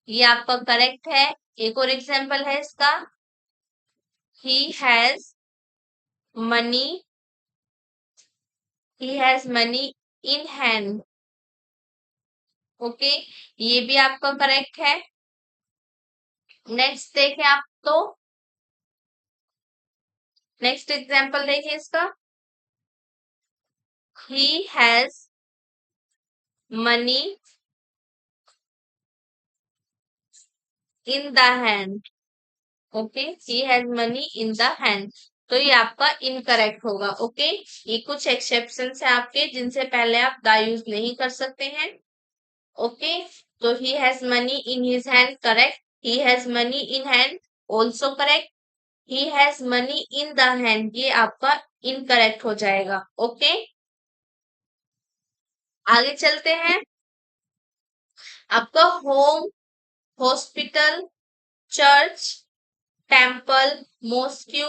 ये आपका करेक्ट है। एक और एग्जाम्पल है इसका, he has money, he has money in hand. Okay, ये भी आपका करेक्ट है। नेक्स्ट देखें आप, तो नेक्स्ट एग्जाम्पल देखिए इसका, he has money in the hand. Okay, he has money in the hand. तो ये आपका इनकरेक्ट होगा। ओके, ये कुछ एक्सेप्शन है आपके जिनसे पहले आप द यूज नहीं कर सकते हैं। ओके, तो he has money in his hand correct, he has money in hand also correct, he has money in the hand ये आपका इनकरेक्ट हो जाएगा। ओके, आगे चलते हैं। आपका home, hospital, church, temple, mosque,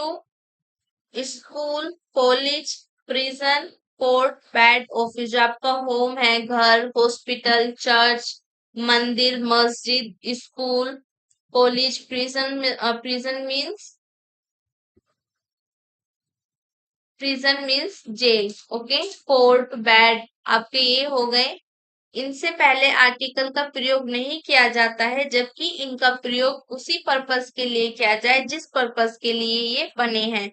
school, college, prison, court, bed, office. जो आपका होम है, घर, हॉस्पिटल, चर्च, मंदिर, मस्जिद, school, college, prison, prison means, prison means जेल। ओके, कोर्ट, बेड आपके ये हो गए। इनसे पहले आर्टिकल का प्रयोग नहीं किया जाता है, जबकि इनका प्रयोग उसी पर्पस के लिए किया जाए जिस पर्पस के लिए ये बने हैं।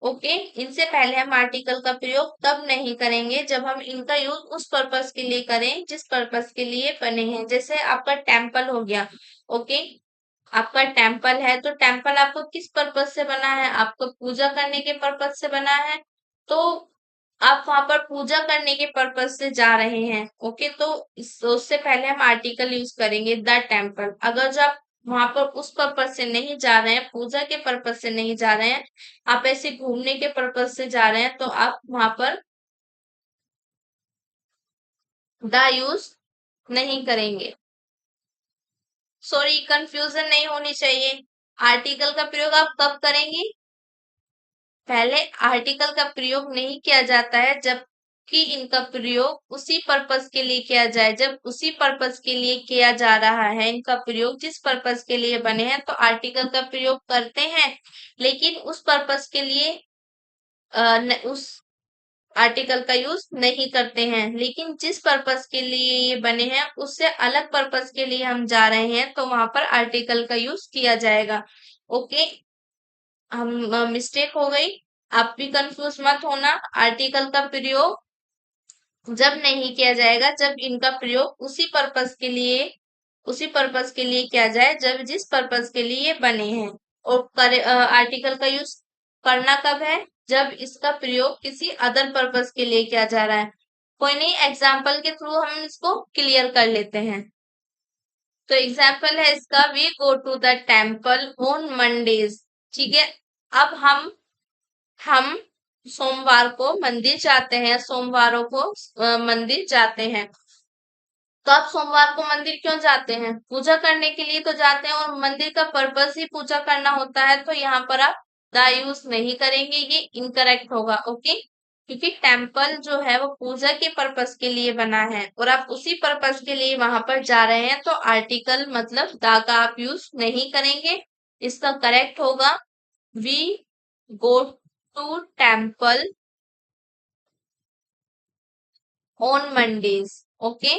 ओके, इनसे पहले हम आर्टिकल का प्रयोग तब नहीं करेंगे जब हम इनका यूज उस पर्पस के लिए करें जिस पर्पस के लिए बने हैं। जैसे आपका टेम्पल हो गया। ओके, आपका टेम्पल है तो टेम्पल आपको किस पर्पस से बना है? आपको पूजा करने के पर्पस से बना है। तो आप वहां पर पूजा करने के पर्पज से जा रहे हैं, ओके, तो उससे पहले हम आर्टिकल यूज करेंगे द टेम्पल। अगर जो आप वहां पर उस पर्पज से नहीं जा रहे हैं, पूजा के पर्पज से नहीं जा रहे हैं, आप ऐसे घूमने के पर्पज से जा रहे हैं, तो आप वहां पर द यूज नहीं करेंगे। सॉरी, कंफ्यूजन नहीं होनी चाहिए। आर्टिकल का प्रयोग आप कब करेंगे? पहले आर्टिकल का प्रयोग नहीं किया जाता है जबकि इनका प्रयोग उसी पर्पस के लिए किया जाए। जब उसी पर्पस के लिए किया जा रहा है, इनका प्रयोग जिस पर्पस के लिए बने हैं, तो आर्टिकल का प्रयोग करते हैं, लेकिन उस पर्पस के लिए उस आर्टिकल का यूज नहीं करते हैं। लेकिन जिस पर्पस के लिए ये बने हैं, उससे अलग पर्पस के लिए हम जा रहे हैं, तो वहां पर आर्टिकल का यूज किया जाएगा। ओके, हम मिस्टेक हो गई, आप भी कंफ्यूज मत होना। आर्टिकल का प्रयोग जब नहीं किया जाएगा जब इनका प्रयोग उसी पर्पस के लिए किया जाए जब जिस पर्पस के लिए ये बने हैं। और आर्टिकल का यूज करना कब है? जब इसका प्रयोग किसी अदर पर्पस के लिए किया जा रहा है। कोई नहीं, एग्जाम्पल के थ्रू हम इसको क्लियर कर लेते हैं। तो एग्जाम्पल है इसका, we go to the temple on Mondays. ठीक है, अब हम सोमवार को मंदिर जाते हैं, सोमवारों को मंदिर जाते हैं। तो आप सोमवार को मंदिर क्यों जाते हैं? पूजा करने के लिए तो जाते हैं, और मंदिर का पर्पस ही पूजा करना होता है, तो यहाँ पर आप द यूज नहीं करेंगे, ये इनकरेक्ट होगा। ओके, क्योंकि टेम्पल जो है वो पूजा के पर्पस के लिए बना है, और आप उसी पर्पस के लिए वहां पर जा रहे हैं, तो आर्टिकल मतलब द का आप यूज नहीं करेंगे। इसका करेक्ट होगा, we go to temple on Mondays. Okay,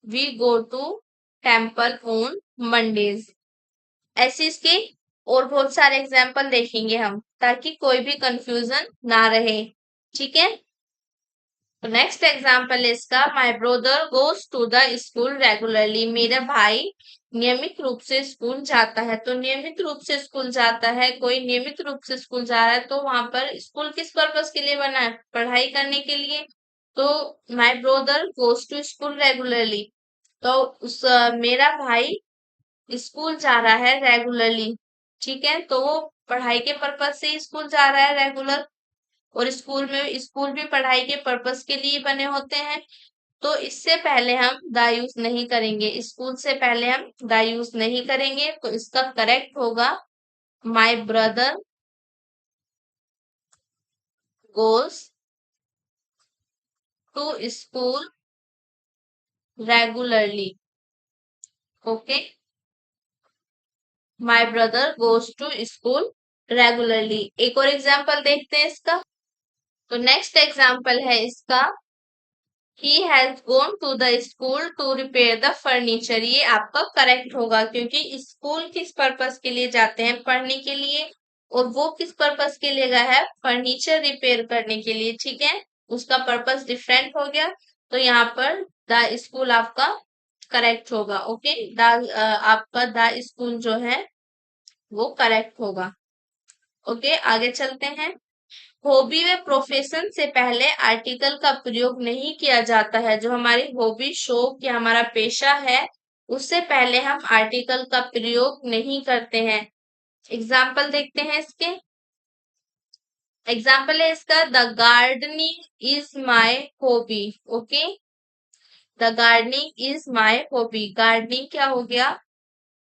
we go to temple on Mondays. ऐसे इसके और बहुत सारे एग्जाम्पल देखेंगे हम, ताकि कोई भी कंफ्यूजन ना रहे। ठीक है, तो नेक्स्ट एग्जाम्पल इसका, my brother goes to the school regularly. मेरा भाई नियमित रूप से स्कूल जाता है। तो नियमित रूप से स्कूल जाता है, कोई नियमित रूप से स्कूल जा रहा है, तो वहां पर स्कूल किस पर्पस के लिए बना है? पढ़ाई करने के लिए। तो my brother goes to school regularly, तो मेरा भाई स्कूल जा रहा है रेगुलरली। ठीक है, तो वो पढ़ाई के पर्पज से स्कूल जा रहा है रेगुलर, और स्कूल भी पढ़ाई के पर्पस के लिए बने होते हैं। तो इससे पहले हम द यूज नहीं करेंगे, स्कूल से पहले हम द यूज नहीं करेंगे, तो इसका करेक्ट होगा, my brother goes to school regularly. Okay, my brother goes to school regularly. एक और एग्जाम्पल देखते हैं इसका। तो नेक्स्ट एग्जाम्पल है इसका, he has gone to the school to repair the furniture. ये आपका करेक्ट होगा, क्योंकि स्कूल किस पर्पस के लिए जाते हैं? पढ़ने के लिए, और वो किस पर्पस के लिए गया है? फर्नीचर रिपेयर करने के लिए। ठीक है, उसका पर्पस डिफरेंट हो गया, तो यहाँ पर द स्कूल आपका करेक्ट होगा। ओके, आपका द स्कूल जो है वो करेक्ट होगा। ओके, आगे चलते हैं। हॉबी व प्रोफेशन से पहले आर्टिकल का प्रयोग नहीं किया जाता है। जो हमारी हॉबी, शौक या हमारा पेशा है, उससे पहले हम आर्टिकल का प्रयोग नहीं करते हैं। एग्जाम्पल देखते हैं इसके। एग्जाम्पल है इसका, the gardening is my hobby. Okay, the gardening is my hobby. Gardening क्या हो गया?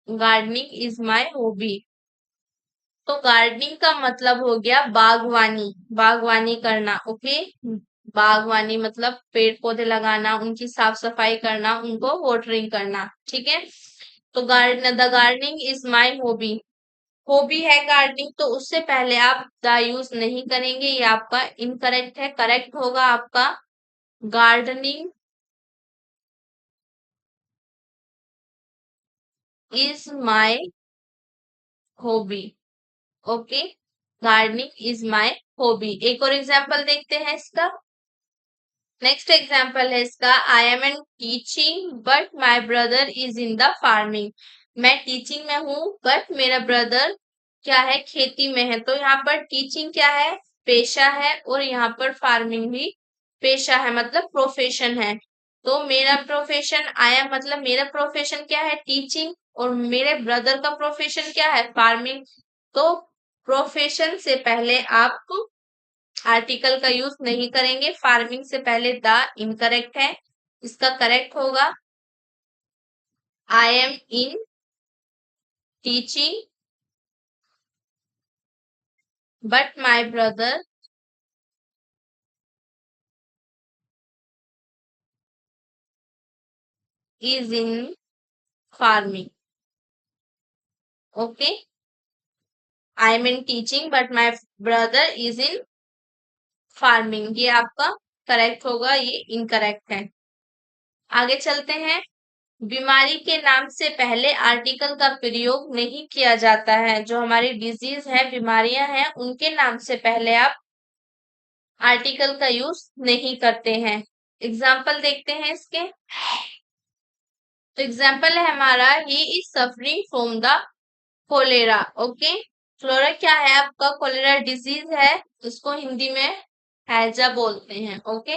Gardening is my hobby. तो गार्डनिंग का मतलब हो गया बागवानी, बागवानी करना। ओके, बागवानी मतलब पेड़ पौधे लगाना, उनकी साफ सफाई करना, उनको वाटरिंग करना। ठीक है, तो the gardening is my hobby. Hobby है गार्डनिंग, तो उससे पहले आप द यूज नहीं करेंगे, ये आपका इनकरेक्ट है। करेक्ट होगा आपका, gardening is my hobby. Okay, gardening is my hobby. एक और एग्जाम्पल देखते हैं इसका। नेक्स्ट एग्जाम्पल है इसका, I am in teaching but my brother is in the farming. मैं टीचिंग में हूँ, बट मेरा ब्रदर क्या है? खेती में है। तो यहाँ पर टीचिंग क्या है? पेशा है और यहाँ पर फार्मिंग भी पेशा है, मतलब प्रोफेशन है। तो मेरा प्रोफेशन आया, मतलब मेरा प्रोफेशन क्या है, टीचिंग, और मेरे ब्रदर का प्रोफेशन क्या है, फार्मिंग। तो प्रोफेशन से पहले आप आर्टिकल का यूज नहीं करेंगे। फार्मिंग से पहले द इनकरेक्ट है, इसका करेक्ट होगा I am in teaching but my brother is in farming. Okay, I am in teaching but my brother is in farming, ये आपका करेक्ट होगा, ये इनकरेक्ट है। आगे चलते हैं। बीमारी के नाम से पहले आर्टिकल का प्रयोग नहीं किया जाता है। जो हमारी डिजीज है, बीमारियां हैं, उनके नाम से पहले आप आर्टिकल का यूज नहीं करते हैं। एग्जाम्पल देखते हैं इसके। तो एग्जाम्पल है हमारा, he is suffering from the cholera. Okay, flora क्या है आपका, कोलेरा डिजीज है, इसको हिंदी में हैजा बोलते हैं। ओके,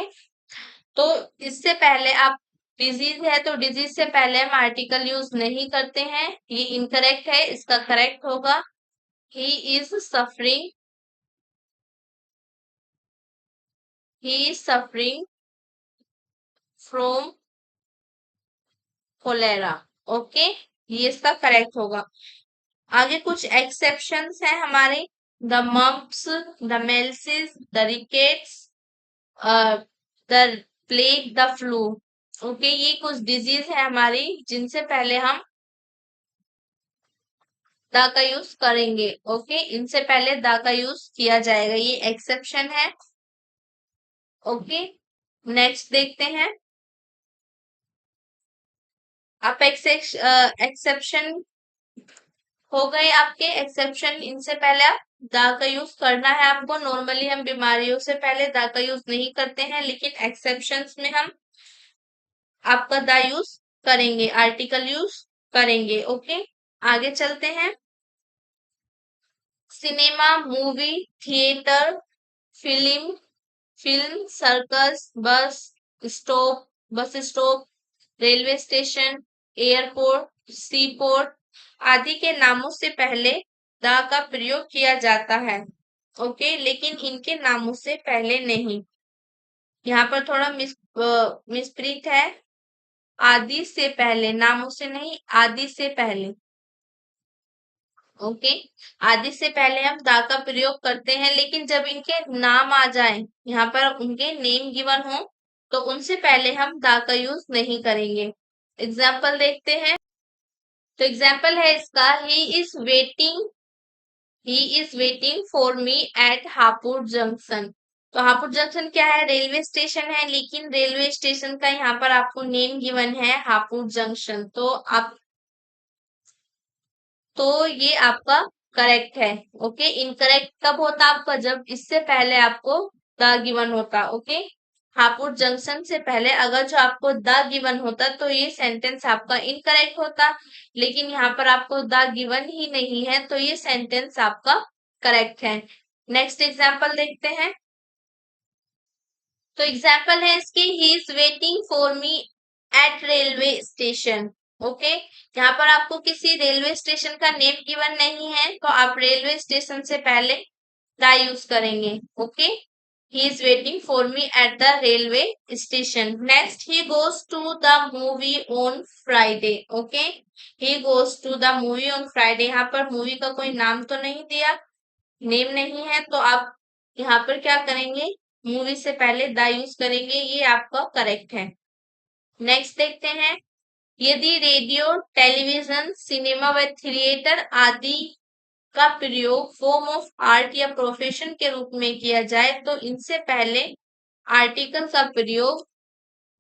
तो इससे पहले आप, डिजीज है तो डिजीज से पहले हम आर्टिकल यूज नहीं करते हैं, ये इनकरेक्ट है, इसका करेक्ट होगा he is suffering, he is suffering from cholera. Okay, ये इसका करेक्ट होगा। आगे कुछ एक्सेप्शंस हैं हमारे, the mumps, the measles, the rickets, the plague, the flu. Okay, ये कुछ डिजीज है हमारी जिनसे पहले हम द का यूज करेंगे। ओके, इनसे पहले द का यूज किया जाएगा, ये एक्सेप्शन है। ओके, नेक्स्ट देखते हैं। आप एक्सेप्शन हो गए आपके एक्सेप्शन, इनसे पहले आप द का यूज करना है आपको। नॉर्मली हम बीमारियों से पहले द का यूज नहीं करते हैं, लेकिन एक्सेप्शंस में हम आपका द यूज करेंगे, आर्टिकल यूज करेंगे। ओके, आगे चलते हैं। Cinema, movie, theatre, film, circus, stop bus stop, railway station, airport, sea port आदि के नामों से पहले द का प्रयोग किया जाता है। ओके, लेकिन इनके नामों से पहले नहीं। यहाँ पर थोड़ा मिसप्रीत है, आदि से पहले, नामों से नहीं, आदि से पहले। ओके, आदि से पहले हम दा का प्रयोग करते हैं, लेकिन जब इनके नाम आ जाए, यहाँ पर उनके नेम गिवन हो, तो उनसे पहले हम दा का यूज नहीं करेंगे। एग्जाम्पल देखते हैं। तो एग्जाम्पल है इसका, ही is waiting for me eight Hapur junction. तो हापुड़ जंक्शन क्या है, रेलवे स्टेशन है, लेकिन रेलवे स्टेशन का यहाँ पर आपको नेम गिवन है हापुड़ जंक्शन, तो ये आपका करेक्ट है। ओके, इनकरेक्ट कब होता आपका, जब इससे पहले आपको द गिवन होता। ओके, हापुड़ जंक्शन से पहले अगर जो आपको द गिवन होता तो ये सेंटेंस आपका इनकरेक्ट होता, लेकिन यहाँ पर आपको द गिवन ही नहीं है, तो ये सेंटेंस आपका करेक्ट है। नेक्स्ट एग्जाम्पल देखते हैं। तो एग्जाम्पल है इसके, he is waiting for me at railway station. Okay, यहाँ पर आपको किसी रेलवे स्टेशन का नेम गिवन नहीं है, तो आप रेलवे स्टेशन से पहले द यूज करेंगे। Okay, he is waiting for me at the railway station. Next, he goes to the movie on Friday. Okay, he goes to the movie on Friday, यहाँ पर movie का कोई नाम तो नहीं दिया, नेम नहीं है, तो आप यहाँ पर क्या करेंगे, मूवी से पहले द यूज करेंगे, ये आपका करेक्ट है। नेक्स्ट देखते हैं। यदि रेडियो, टेलीविजन, सिनेमा व थिएटर आदि का प्रयोग फॉर्म ऑफ आर्ट या प्रोफेशन के रूप में किया जाए, तो इनसे पहले आर्टिकल का प्रयोग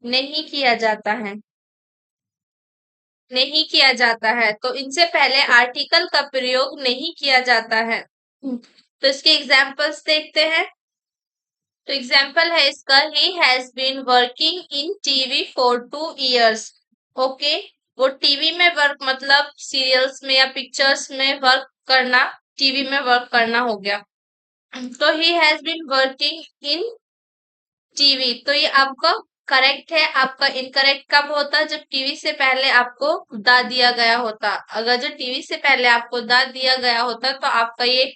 नहीं किया जाता है, नहीं किया जाता है, तो इनसे पहले आर्टिकल का प्रयोग नहीं किया जाता है। तो इसके एग्जाम्पल्स देखते हैं। तो एग्जाम्पल है इसका, he has been working in TV for 2 years। Okay, वो टीवी में वर्क, मतलब सीरियल्स में या पिक्चर्स में वर्क करना, टीवी में वर्क करना हो गया। तो he has been working in TV. तो ये आपका करेक्ट है। आपका इनकरेक्ट कब होता? जब टीवी से पहले आपको दा दिया गया होता। अगर जो टीवी से पहले आपको दा दिया गया होता तो आपका ये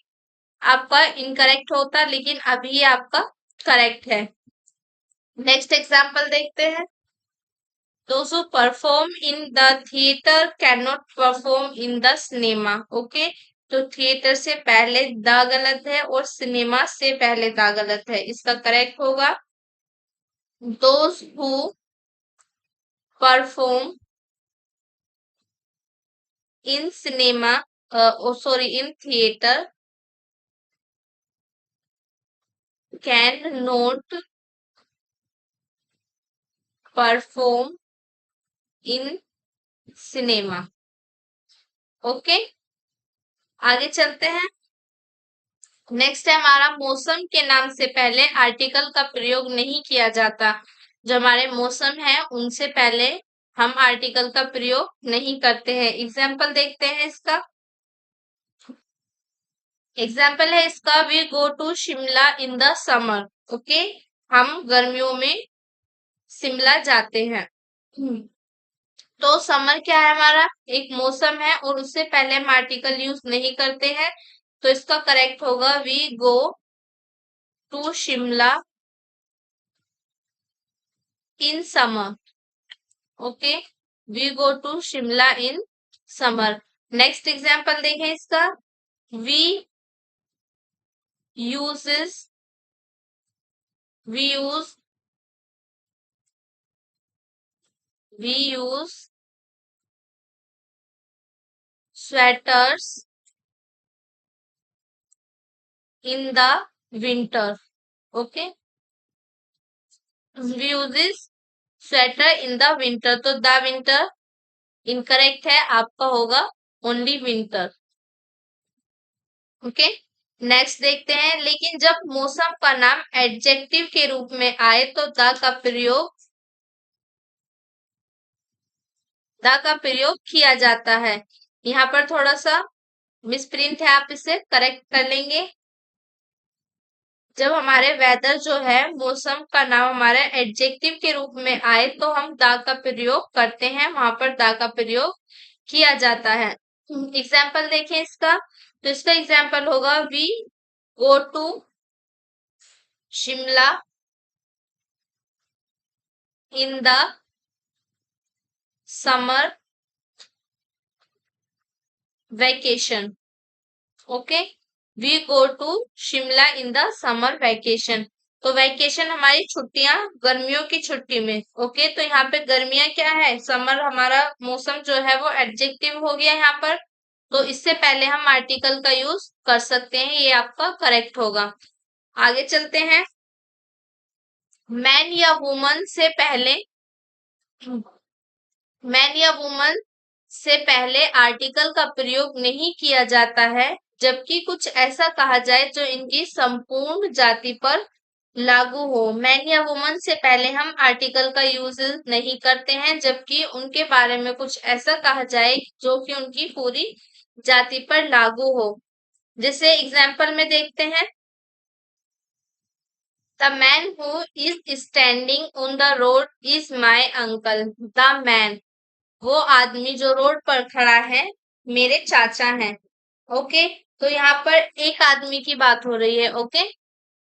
आपका इनकरेक्ट होता, लेकिन अभी ये आपका करेक्ट है। नेक्स्ट एग्जाम्पल देखते हैं। Those who perform in the theater cannot perform in the cinema. Okay, तो थिएटर से पहले द गलत है और सिनेमा से पहले द गलत है। इसका करेक्ट होगा those who perform in cinema, sorry, in theater cannot perform in cinema. Okay, आगे चलते हैं। नेक्स्ट है हमारा मौसम के नाम से पहले आर्टिकल का प्रयोग नहीं किया जाता। जो हमारे मौसम है उनसे पहले हम आर्टिकल का प्रयोग नहीं करते हैं। एग्जाम्पल देखते हैं इसका। एग्जाम्पल है इसका, we go to Shimla in the summer. Okay, हम गर्मियों में शिमला जाते हैं। तो समर क्या है? हमारा एक मौसम है और उससे पहले हम आर्टिकल यूज नहीं करते हैं। तो इसका करेक्ट होगा we go to Shimla in summer. Okay, we go to Shimla in summer. Next example देखें इसका, we uses we use we use sweaters in the winter. Okay, we uses sweater in the winter. तो the winter incorrect है, आपका होगा only winter. Okay, next देखते हैं। लेकिन जब मौसम का नाम एडजेक्टिव के रूप में आए तो द का प्रयोग किया जाता है। यहाँ पर थोड़ा सा मिसप्रिंट है, आप इसे करेक्ट कर लेंगे। जब हमारे वेदर जो है, मौसम का नाम हमारे एडजेक्टिव के रूप में आए तो हम द का प्रयोग करते हैं, वहां पर द का प्रयोग किया जाता है। एग्जाम्पल देखें इसका। तो इसका एग्जाम्पल होगा, we go to Shimla in the summer vacation. Okay, we go to Shimla in the summer vacation. तो वेकेशन हमारी छुट्टियां गर्मियों की छुट्टी में। ओके, तो यहाँ पे गर्मियां क्या है? समर हमारा मौसम जो है वो एडजेक्टिव हो गया यहाँ पर। तो इससे पहले हम आर्टिकल का यूज कर सकते हैं, ये आपका करेक्ट होगा। आगे चलते हैं। मैन या वुमन से पहले मैन या वुमन से पहले आर्टिकल का प्रयोग नहीं किया जाता है, जबकि कुछ ऐसा कहा जाए जो इनकी संपूर्ण जाति पर लागू हो। मैन या वुमन से पहले हम आर्टिकल का यूज नहीं करते हैं, जबकि उनके बारे में कुछ ऐसा कहा जाए जो कि उनकी पूरी जाति पर लागू हो। जैसे एग्जाम्पल में देखते हैं, the man who is standing on the road is my uncle. The man, वो आदमी जो रोड पर खड़ा है, मेरे चाचा हैं। ओके, तो यहाँ पर एक आदमी की बात हो रही है। ओके,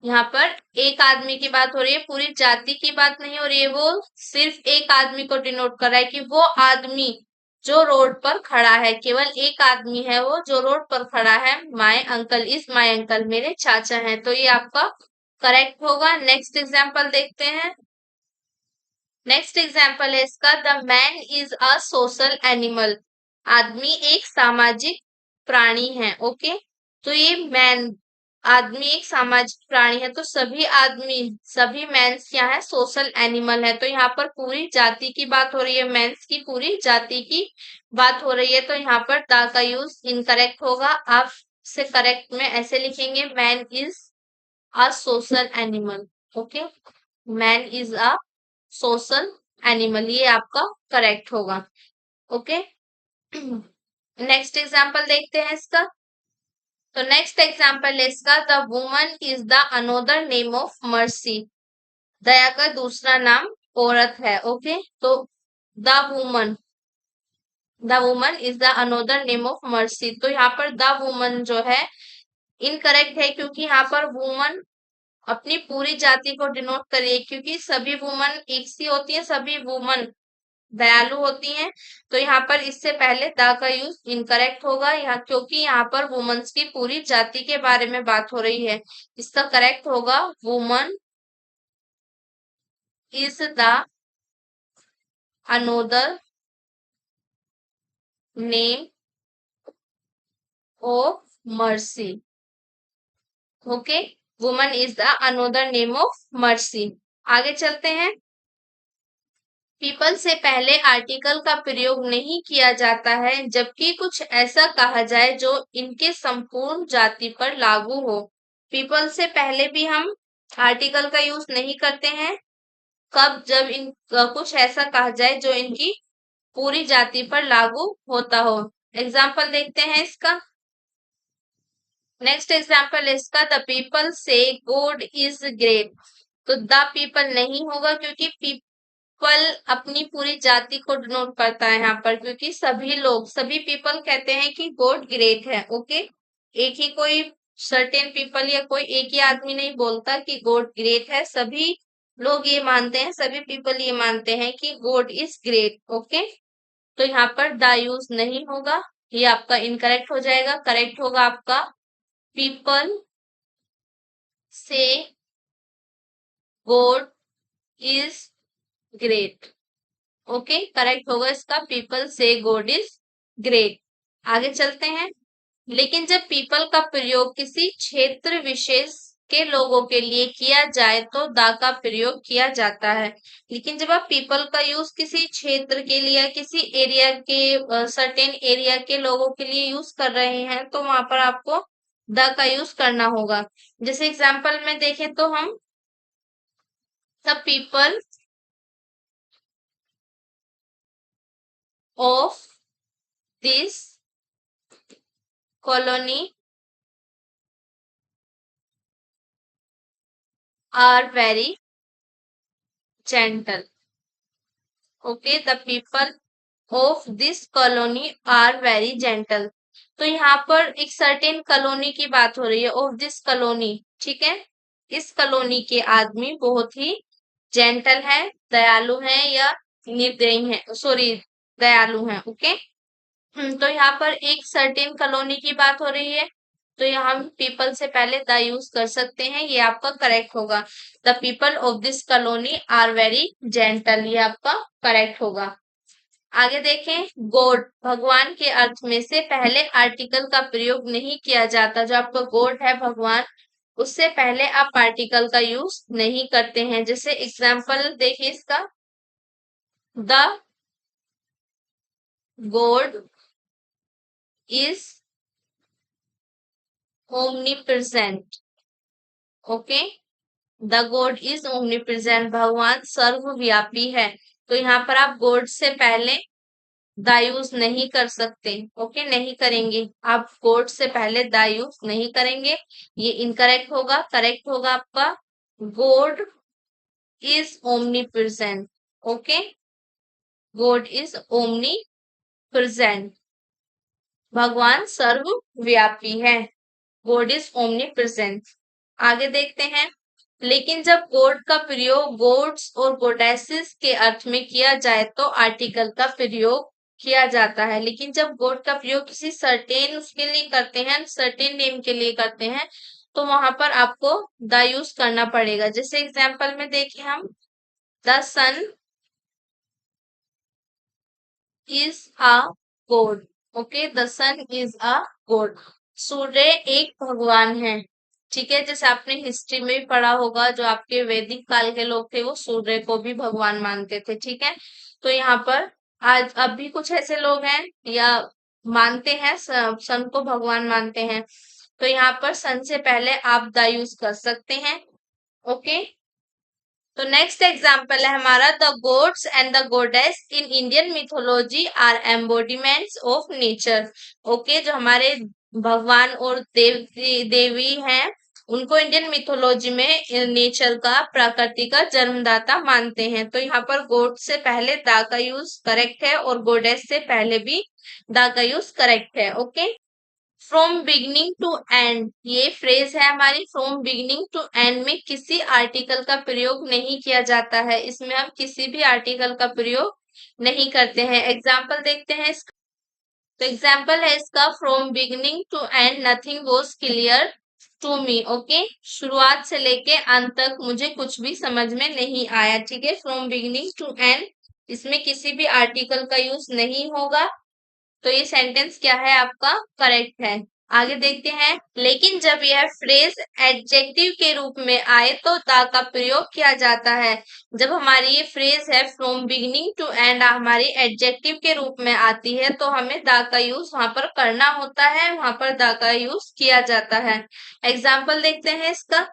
यहाँ पर एक आदमी की बात हो रही है, पूरी जाति की बात नहीं हो रही है। वो सिर्फ एक आदमी को डिनोट कर रहा है कि वो आदमी जो रोड पर खड़ा है, केवल एक आदमी है वो जो रोड पर खड़ा है। My uncle is my uncle, मेरे चाचा हैं। तो ये आपका करेक्ट होगा। नेक्स्ट एग्जाम्पल देखते हैं। नेक्स्ट एग्जाम्पल है इसका, the man is a social animal. आदमी एक सामाजिक प्राणी है। ओके, तो ये मैन, आदमी एक सामाजिक प्राणी है, तो सभी आदमी, सभी मैंस क्या है? सोशल एनिमल है। तो यहाँ पर पूरी जाति की बात हो रही है, मैंस की पूरी जाति की बात हो रही है। तो यहाँ पर द का यूज इनकरेक्ट होगा। आप से करेक्ट में ऐसे लिखेंगे, man is a social animal. Okay, man is a social animal, ये आपका करेक्ट होगा। ओके, नेक्स्ट एग्जाम्पल देखते हैं इसका। तो नेक्स्ट एग्जाम्पल है इसका, the woman is the another name of mercy. दया का दूसरा नाम औरत है। ओके, तो the woman, the woman is the another name of mercy. तो यहाँ पर द वुमन जो है इनकरेक्ट है, क्योंकि यहाँ पर वुमन अपनी पूरी जाति को डिनोट करिए, क्योंकि सभी वुमन एक सी होती है, सभी वुमन दयालु होती हैं। तो यहाँ पर इससे पहले द का यूज इनकरेक्ट होगा, यहाँ क्योंकि यहाँ पर वुमेन्स की पूरी जाति के बारे में बात हो रही है। इसका करेक्ट होगा, woman is the another name of mercy. Okay, woman is the another name of mercy. आगे चलते हैं। पीपल से पहले आर्टिकल का प्रयोग नहीं किया जाता है, जबकि कुछ ऐसा कहा जाए जो इनके संपूर्ण जाति पर लागू हो। पीपल से पहले भी हम आर्टिकल का यूज नहीं करते हैं, कब? जब इन कुछ ऐसा कहा जाए जो इनकी पूरी जाति पर लागू होता हो। एग्जाम्पल देखते हैं इसका। नेक्स्ट एग्जाम्पल इसका, द पीपल से गॉड इज ग्रेट। तो द पीपल नहीं होगा, क्योंकि पीपल अपनी पूरी जाति को डिनोट करता है यहाँ पर, क्योंकि सभी लोग, सभी पीपल कहते हैं कि गॉड ग्रेट है। ओके, एक ही कोई सर्टेन पीपल या कोई एक ही आदमी नहीं बोलता कि गॉड ग्रेट है, सभी लोग ये मानते हैं, सभी पीपल ये मानते हैं कि गॉड इज ग्रेट। ओके, तो यहाँ पर द यूज नहीं होगा, ये आपका इनकरेक्ट हो जाएगा। करेक्ट होगा आपका, पीपल से God is great. Okay, correct होगा इसका, पीपल से गॉड इज ग्रेट। आगे चलते हैं। लेकिन जब पीपल का प्रयोग किसी क्षेत्र विशेष के लोगों के लिए किया जाए तो द का प्रयोग किया जाता है। लेकिन जब आप पीपल का यूज किसी क्षेत्र के लिए, किसी एरिया के, सर्टेन एरिया के लोगों के लिए यूज कर रहे हैं, तो वहां पर आपको द का यूज करना होगा। जैसे एग्जाम्पल में देखें तो हम, the people of this colony are very gentle. Okay, the people of this colony are very gentle. तो यहाँ पर एक सर्टेन कॉलोनी की बात हो रही है, ऑफ दिस कॉलोनी, ठीक है। इस कॉलोनी के आदमी बहुत ही जेंटल है, दयालु है या निर्दयी है, सॉरी दयालु है। ओके, तो यहाँ पर एक सर्टेन कॉलोनी की बात हो रही है, तो यहाँ हम पीपल से पहले द यूज कर सकते हैं, ये आपका करेक्ट होगा। The people of this colony are very gentle, ये आपका करेक्ट होगा। आगे देखें, गॉड भगवान के अर्थ में से पहले आर्टिकल का प्रयोग नहीं किया जाता। जो आपका गॉड है भगवान, उससे पहले आप आर्टिकल का यूज नहीं करते हैं। जैसे एग्जाम्पल देखिए इसका, the God is omnipresent. Okay, the God is omnipresent, भगवान सर्वव्यापी है। तो यहाँ पर आप गॉड से पहले द यूज नहीं कर सकते। ओके, नहीं करेंगे आप, गॉड से पहले द यूज नहीं करेंगे, ये इनकरेक्ट होगा। करेक्ट होगा आपका, God is omnipresent. Okay, God is omnipresent, भगवान सर्वव्यापी है, गॉड इज ओमनीप्रेजेंट। आगे देखते हैं। लेकिन जब गॉड का प्रयोग गॉड्स और गॉडेसेस के अर्थ में किया जाए तो आर्टिकल का प्रयोग किया जाता है। लेकिन जब गॉड का प्रयोग किसी सर्टेन उसके लिए करते हैं, सर्टेन नेम के लिए करते हैं, तो वहां पर आपको द यूज करना पड़ेगा। जैसे एग्जाम्पल में देखें हम, the sun is a god. Okay, the sun is a god, सूर्य एक भगवान है। ठीक है, जैसे आपने हिस्ट्री में भी पढ़ा होगा, जो आपके वैदिक काल के लोग थे वो सूर्य को भी भगवान मानते थे। ठीक है, तो यहाँ पर आज अब भी कुछ ऐसे लोग हैं या मानते हैं, सन को भगवान मानते हैं, तो यहाँ पर सन से पहले आप द यूज कर सकते हैं। ओके, तो नेक्स्ट एग्जाम्पल है हमारा, the gods and the goddess in Indian mythology are embodiments of nature. Okay, जो हमारे भगवान और देवी हैं, उनको इंडियन मिथोलॉजी में नेचर का, प्रकृति का जन्मदाता मानते हैं। तो यहाँ पर गॉड से पहले दा का यूज करेक्ट है और गॉडेस से पहले भी दा का यूज करेक्ट है। Okay. From beginning to end, ये फ्रेज है हमारी। फ्रॉम बिगिनिंग टू एंड में किसी आर्टिकल का प्रयोग नहीं किया जाता है, इसमें हम किसी भी आर्टिकल का प्रयोग नहीं करते हैं। एग्जाम्पल देखते हैं इसका। तो एग्जाम्पल है इसका, from beginning to end nothing was clear to me. Okay, शुरुआत से लेके अंत तक मुझे कुछ भी समझ में नहीं आया। ठीक है, फ्रॉम बिगिनिंग टू एंड, इसमें किसी भी आर्टिकल का यूज नहीं होगा। तो ये सेंटेंस क्या है आपका, करेक्ट है। आगे देखते हैं, लेकिन जब यह फ्रेज एडजेक्टिव के रूप में आए तो दा का प्रयोग किया जाता है। जब हमारी ये फ्रेज है फ्रॉम बिगिनिंग टू एंड हमारी एडजेक्टिव के रूप में आती है तो हमें दा का यूज वहां पर करना होता है, वहां पर दा का यूज किया जाता है। एग्जाम्पल देखते हैं इसका।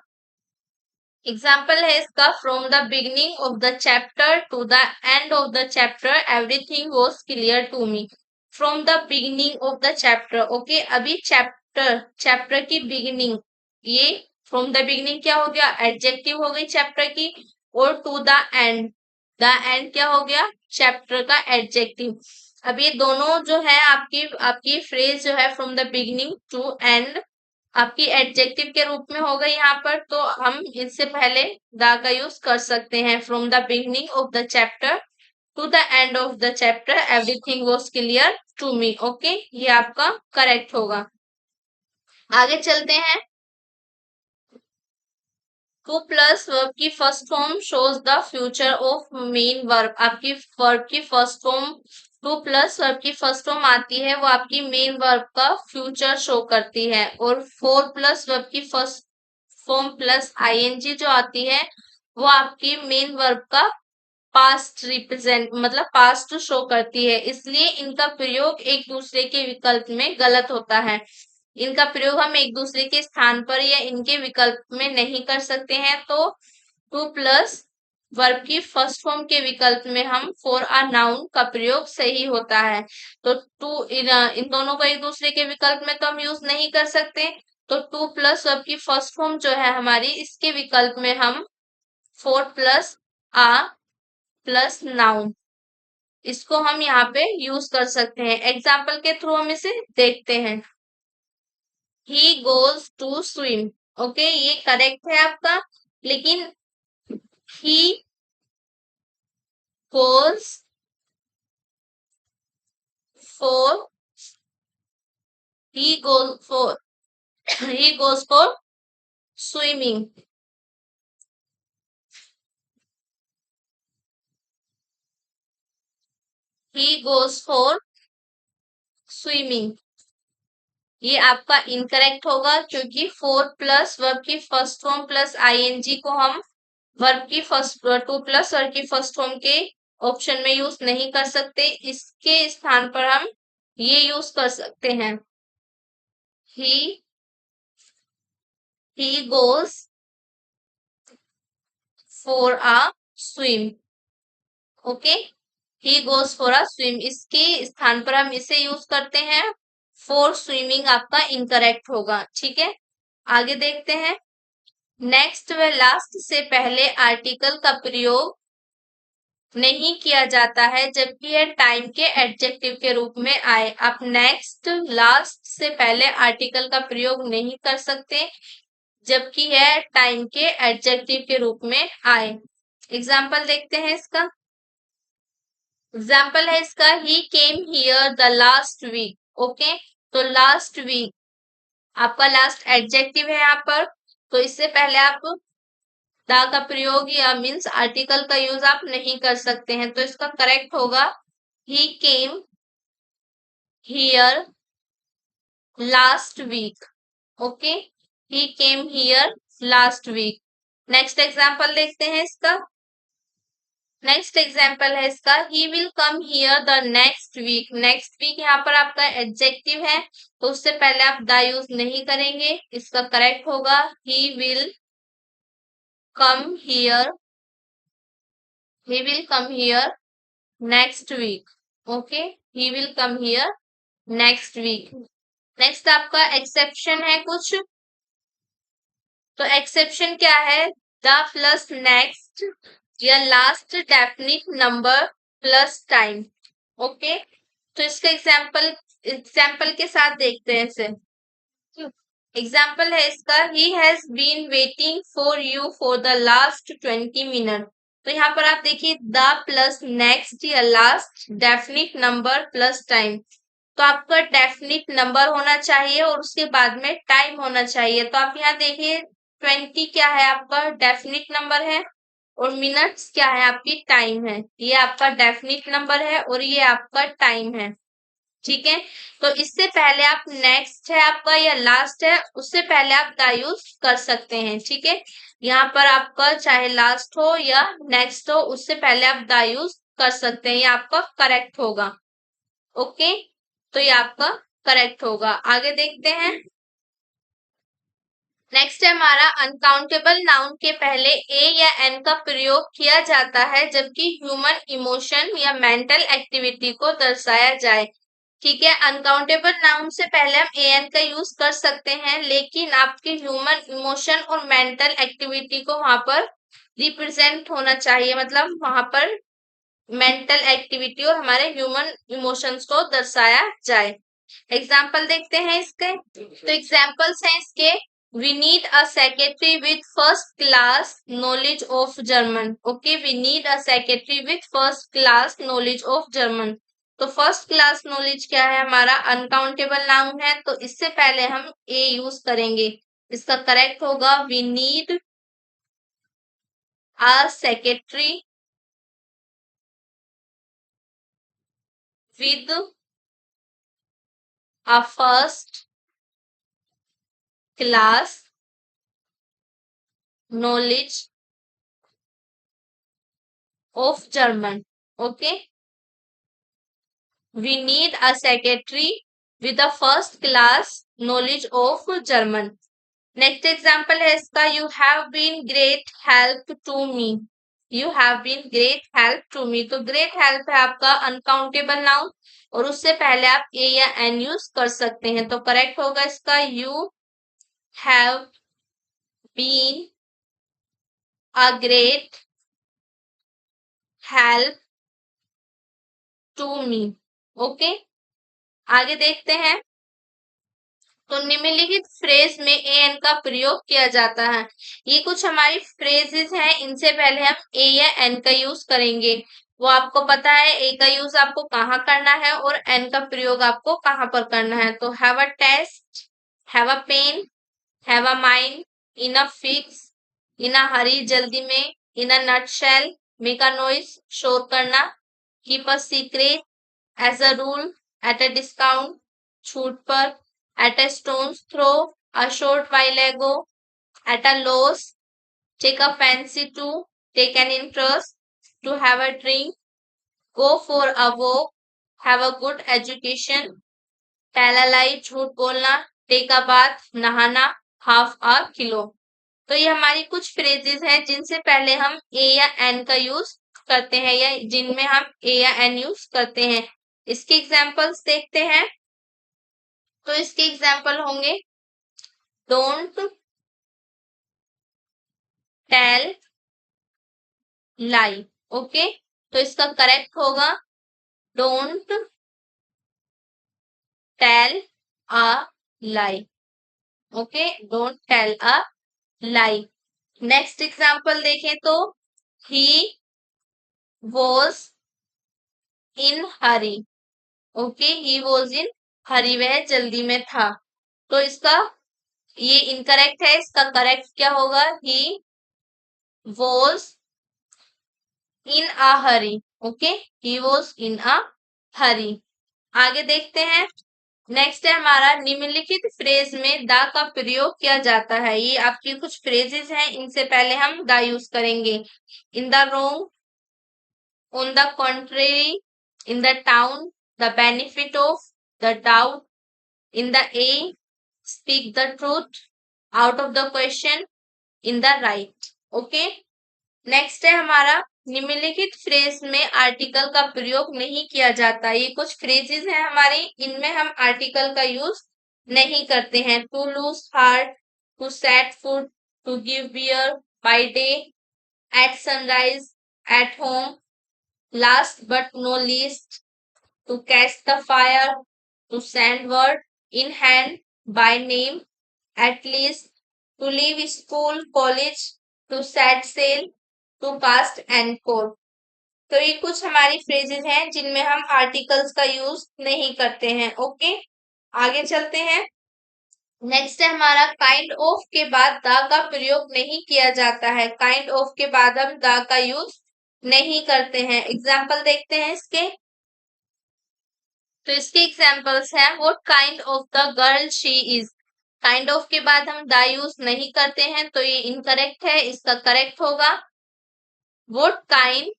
एग्जाम्पल है इसका, from the beginning of the chapter to the end of the chapter everything was clear to me. From the beginning of the chapter, okay, अभी चैप्टर, चैप्टर की बिगिनिंग, ये फ्रॉम द बिगिनिंग क्या हो गया, adjective हो गई chapter की। और टू द एंड क्या हो गया, चैप्टर का एडजेक्टिव। अब ये दोनों जो है आपकी आपकी फ्रेज जो है from the beginning to end आपकी एडजेक्टिव के रूप में होगा यहाँ पर, तो हम इससे पहले द का यूज कर सकते हैं। From the beginning of the chapter to the end of the chapter everything was clear to me. Okay, ये आपका करेक्ट होगा। आगे चलते हैं। टू प्लस वर्ब की first form shows the future of main verb. आपकी वर्ब की first form, to plus verb की फर्स्ट फॉर्म आती है वो आपकी मेन वर्ब का फ्यूचर शो करती है। और फोर प्लस वर्ब की फर्स्ट फॉर्म प्लस आईएनजी जो आती है वो आपकी मेन वर्ब का पास्ट रिप्रेजेंट मतलब पास्ट शो करती है। इसलिए इनका प्रयोग एक दूसरे के विकल्प में गलत होता है। इनका प्रयोग हम एक दूसरे के स्थान पर या इनके विकल्प में नहीं कर सकते हैं। तो टू प्लस वर्ब की फर्स्ट फॉर्म के विकल्प में हम फॉर अ नाउन का प्रयोग सही होता है। तो टू इन दोनों को एक दूसरे के विकल्प में तो हम यूज नहीं कर सकते। तो टू प्लस वर्ब की फर्स्ट फॉर्म जो है हमारी, इसके विकल्प में हम फोर प्लस आ प्लस नाउन, इसको हम यहाँ पे यूज कर सकते हैं। एग्जाम्पल के थ्रू हम इसे देखते हैं। He goes to swim, okay, ये करेक्ट है आपका। लेकिन he goes for he goes for he goes for swimming. He goes for swimming, ये आपका इनकरेक्ट होगा क्योंकि फोर प्लस वर्ब की फर्स्ट फॉर्म प्लस आईएनजी को हम वर्ब की फर्स्ट, टू प्लस वर्ब की फर्स्ट फॉर्म के ऑप्शन में यूज नहीं कर सकते। इसके स्थान पर हम ये यूज कर सकते हैं, he goes for a swim. Okay, he goes for a swim, इसके स्थान पर हम इसे यूज करते हैं। फॉर स्विमिंग आपका इनकरेक्ट होगा। ठीक है, आगे देखते हैं। नेक्स्ट व लास्ट से पहले आर्टिकल का प्रयोग नहीं किया जाता है जबकि यह टाइम के एडजेक्टिव के रूप में आए। आप नेक्स्ट लास्ट से पहले आर्टिकल का प्रयोग नहीं कर सकते जबकि यह टाइम के एडजेक्टिव के रूप में आए। एग्जाम्पल देखते हैं इसका। एग्जाम्पल है इसका, he came here the last week. Okay, तो लास्ट वीक आपका लास्ट एडजेक्टिव है यहाँ पर, तो इससे पहले आप द का प्रयोग या मीन्स आर्टिकल का यूज आप नहीं कर सकते हैं। तो इसका करेक्ट होगा, he came here last week. Okay, he came here last week. Next example देखते हैं इसका। नेक्स्ट एग्जाम्पल है इसका, he will come here the next week. Next week यहाँ पर आपका एडजेक्टिव है तो उससे पहले आप द यूज नहीं करेंगे। इसका करेक्ट होगा, ही will come here, he will come here next week. Okay, he will come here next week. Next आपका एक्सेप्शन है कुछ। तो एक्सेप्शन क्या है? द प्लस नेक्स्ट या last definite number plus time. Okay, तो इसका एग्जाम्पल के साथ देखते हैं इसे। एग्जाम्पल है इसका, he has been waiting for you for the last 20 minute. तो यहाँ पर आप देखिए द प्लस नेक्स्ट या last definite number plus time. तो आपका डेफिनिट नंबर होना चाहिए और उसके बाद में टाइम होना चाहिए। तो आप यहाँ देखिए 20 क्या है आपका डेफिनिट नंबर है और मिनट्स क्या है आपकी टाइम है। ये आपका डेफिनिट नंबर है और ये आपका टाइम है। ठीक है, तो इससे पहले आप नेक्स्ट है आपका या लास्ट है, उससे पहले आप द यूज कर सकते हैं। ठीक है, यहाँ पर आपका चाहे लास्ट हो या नेक्स्ट हो, उससे पहले आप द यूज कर सकते हैं, ये आपका करेक्ट होगा। ओके, तो ये आपका करेक्ट होगा। आगे देखते हैं। नेक्स्ट है हमारा, अनकाउंटेबल नाउन के पहले ए या एन का प्रयोग किया जाता है जबकि ह्यूमन इमोशन या मेंटल एक्टिविटी को दर्शाया जाए। ठीक है, अनकाउंटेबल नाउन से पहले हम ए एन का यूज कर सकते हैं, लेकिन आपके ह्यूमन इमोशन और मेंटल एक्टिविटी को वहां पर रिप्रेजेंट होना चाहिए, मतलब वहां पर मेंटल एक्टिविटी और हमारे ह्यूमन इमोशंस को दर्शाया जाए। एग्जाम्पल देखते हैं इसके। तो एग्जाम्पल्स हैं इसके, we need a secretary with first class knowledge of German. Okay, we need a secretary with first class knowledge of German. तो फर्स्ट क्लास नॉलेज क्या है? हमारा अनकाउंटेबल नाउन है, तो इससे पहले हम ए यूज करेंगे। इसका करेक्ट होगा, we need a secretary with a first class knowledge of German. Okay, we need a secretary with a first class knowledge of German. Next example है इसका, you have been great help to me. You have been great help to me. तो great help है आपका uncountable noun और उससे पहले आप a या n यूज कर सकते हैं। तो करेक्ट होगा इसका, you have been a great help to me. Okay, आगे देखते हैं। तो निम्नलिखित फ्रेज में ए एन का प्रयोग किया जाता है। ये कुछ हमारी फ्रेजेस हैं, इनसे पहले हम ए या एन का यूज करेंगे। वो आपको पता है ए का यूज आपको कहाँ करना है और एन का प्रयोग आपको कहाँ पर करना है। तो have a taste, have a pain, have a mind, in a fix, in a hurry जल्दी में, in a nutshell, make a noise शोर करना, keep a secret, as a rule, at a discount छूट पर, at a stone's throw a short while ago, at a loss, take a fancy to, take an interest, to have a drink, go for a walk, have a good education, tell a lie झूठ बोलना, take a bath नहाना, half a kilo। तो ये हमारी कुछ phrases हैं जिनसे पहले हम ए या एन का यूज करते हैं या जिनमें हम ए या एन यूज करते हैं। इसके एग्जाम्पल्स देखते हैं। तो इसके एग्जाम्पल होंगे, डोंट टेल लाई। ओके, तो इसका करेक्ट होगा, don't tell a lie. Okay, don't tell a lie. Next example देखें तो, he was in hurry. Okay, he was in hurry, वह जल्दी में था। तो इसका ये इनकरेक्ट है, इसका करेक्ट क्या होगा, he was in a hurry. Okay, he was in a hurry. आगे देखते हैं। नेक्स्ट है हमारा, निम्नलिखित फ्रेज में द का प्रयोग किया जाता है। ये आपकी कुछ फ्रेजेस हैं, इनसे पहले हम द यूज करेंगे। In the room, on the contrary, in the town, the benefit of, the doubt, in the A, speak the truth, out of the question, in the right. Okay, next है हमारा, निम्नलिखित phrase में article का प्रयोग नहीं किया जाता। ये कुछ फ्रेजेस हैं हमारी, इनमें हम आर्टिकल का यूज नहीं करते हैं। To lose heart, to set foot, to give beer, by day, at sunrise, at home, last but no least, to catch the fire, to send word in hand, by name, at least, to leave school college, to set sail, to cast and code. तो ये कुछ हमारी phrases हैं जिनमें हम articles का use नहीं करते हैं। ओके, आगे चलते हैं। नेक्स्ट है हमारा काइंड ऑफ के बाद द का प्रयोग नहीं किया जाता है। काइंड ऑफ के बाद हम द का यूज नहीं करते हैं। एग्जाम्पल देखते हैं इसके। तो इसके एग्जाम्पल्स हैं what kind of the girl she is. Kind of के बाद हम द यूज नहीं करते हैं, तो ये इनकरेक्ट है। इसका करेक्ट होगा what kind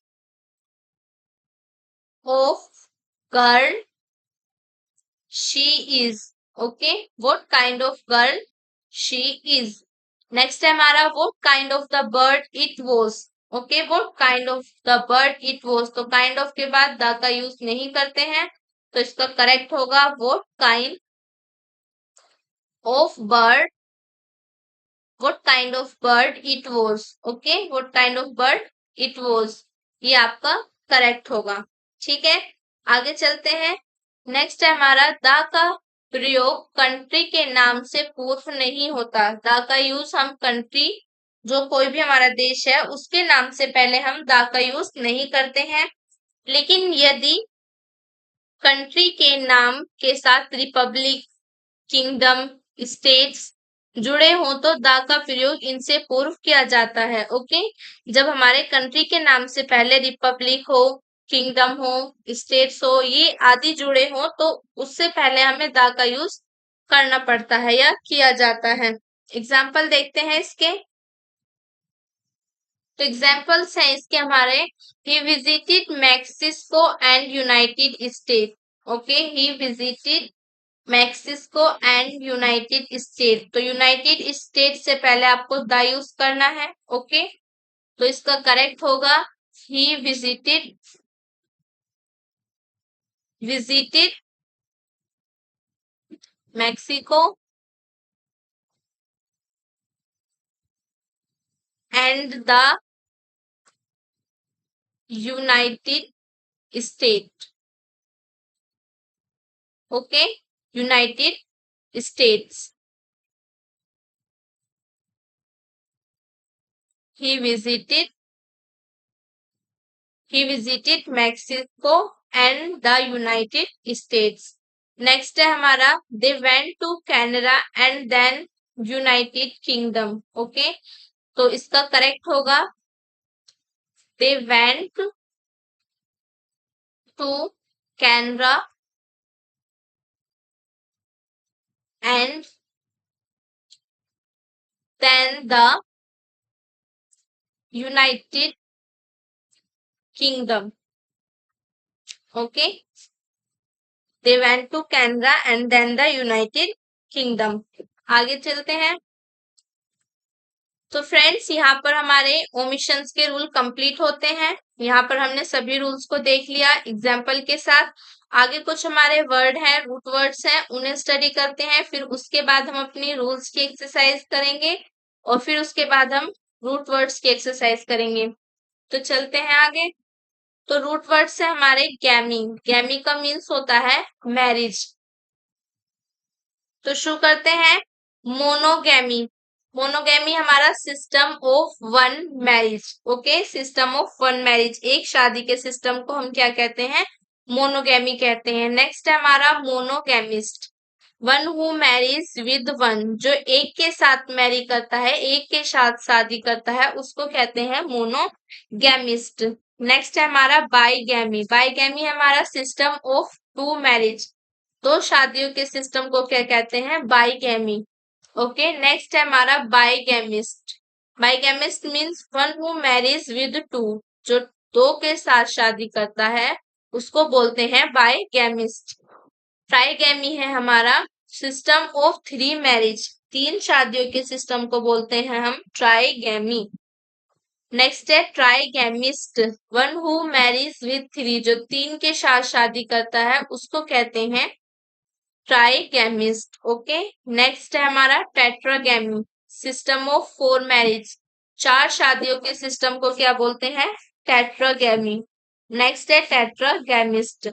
of girl she is. Okay, what kind of girl she is. Next है हमारा what kind of the bird it was. Okay, what kind of the bird it was. तो kind of के बाद the का use नहीं करते हैं, तो इसका करेक्ट होगा what kind of bird, what kind of bird it was. Okay, what kind of bird it was, ये आपका करेक्ट होगा। ठीक है, आगे चलते हैं। नेक्स्ट है हमारा द का प्रयोग कंट्री के नाम से पूर्व नहीं होता। द का यूज हम कंट्री, जो कोई भी हमारा देश है उसके नाम से पहले हम द का यूज नहीं करते हैं। लेकिन यदि कंट्री के नाम के साथ रिपब्लिक, किंगडम, स्टेट्स जुड़े हों तो द का प्रयोग इनसे पूर्व किया जाता है। ओके, जब हमारे कंट्री के नाम से पहले रिपब्लिक हो, किंगडम हो, स्टेट्स हो, ये आदि जुड़े हो, तो उससे पहले हमें द का यूज करना पड़ता है या किया जाता है। एग्जाम्पल देखते हैं इसके। तो एग्जाम्पल्स हैं इसके हमारे। He visited Mexico and United state. Okay, he visited Mexico and United state. तो यूनाइटेड स्टेट से पहले आपको द यूज करना है। ओके, तो इसका करेक्ट होगा he visited Mexico and the United state. Okay, United states. he visited Mexico and the United States. Next है हमारा they went to Canada and then United Kingdom. Okay, तो इसका correct होगा they went to Canada and then the United Kingdom. Okay, they went to Canada and then the United Kingdom. आगे चलते हैं। तो friends, यहाँ पर हमारे ओमिशंस के रूल कंप्लीट होते हैं। यहाँ पर हमने सभी रूल्स को देख लिया एग्जाम्पल के साथ। आगे कुछ हमारे वर्ड हैं, रूट वर्ड्स हैं, उन्हें स्टडी करते हैं। फिर उसके बाद हम अपनी रूल्स की एक्सरसाइज करेंगे और फिर उसके बाद हम रूट वर्ड्स की एक्सरसाइज करेंगे। तो चलते हैं आगे। तो रूट वर्ड्स है हमारे गैमी। गैमी का मीन्स होता है मैरिज। तो शुरू करते हैं मोनोगैमी। मोनोगैमी हमारा system of one marriage. Okay, system of one marriage, एक शादी के सिस्टम को हम क्या कहते हैं? मोनोगैमी कहते हैं। नेक्स्ट है हमारा monogamist. One who marriage with one, जो एक के साथ मैरी करता है, एक के साथ शादी करता है, उसको कहते हैं मोनोगैमिस्ट। नेक्स्ट है हमारा बाईगैमी। बाईगैमी हमारा सिस्टम ऑफ टू मैरिज, दो शादियों के सिस्टम को क्या कहते हैं? बाईगैमी। ओके, नेक्स्ट है हमारा bigamist. Bigamist means one who marriage with two, जो दो के साथ शादी करता है उसको बोलते हैं बाईगैमिस्ट। ट्राईगैमी है हमारा सिस्टम ऑफ थ्री मैरिज, तीन शादियों के सिस्टम को बोलते हैं हम ट्राईगैमी। नेक्स्ट है trigamist, one who marriage with three, जो तीन के साथ शादी करता है उसको कहते हैं ट्राइगैमिस्ट। ओके, नेक्स्ट है हमारा टेट्रागैमी, सिस्टम ऑफ 4 मैरिज, 4 शादियों के सिस्टम को क्या बोलते हैं? टेट्रागैमी। नेक्स्ट है टेट्रागैमिस्ट,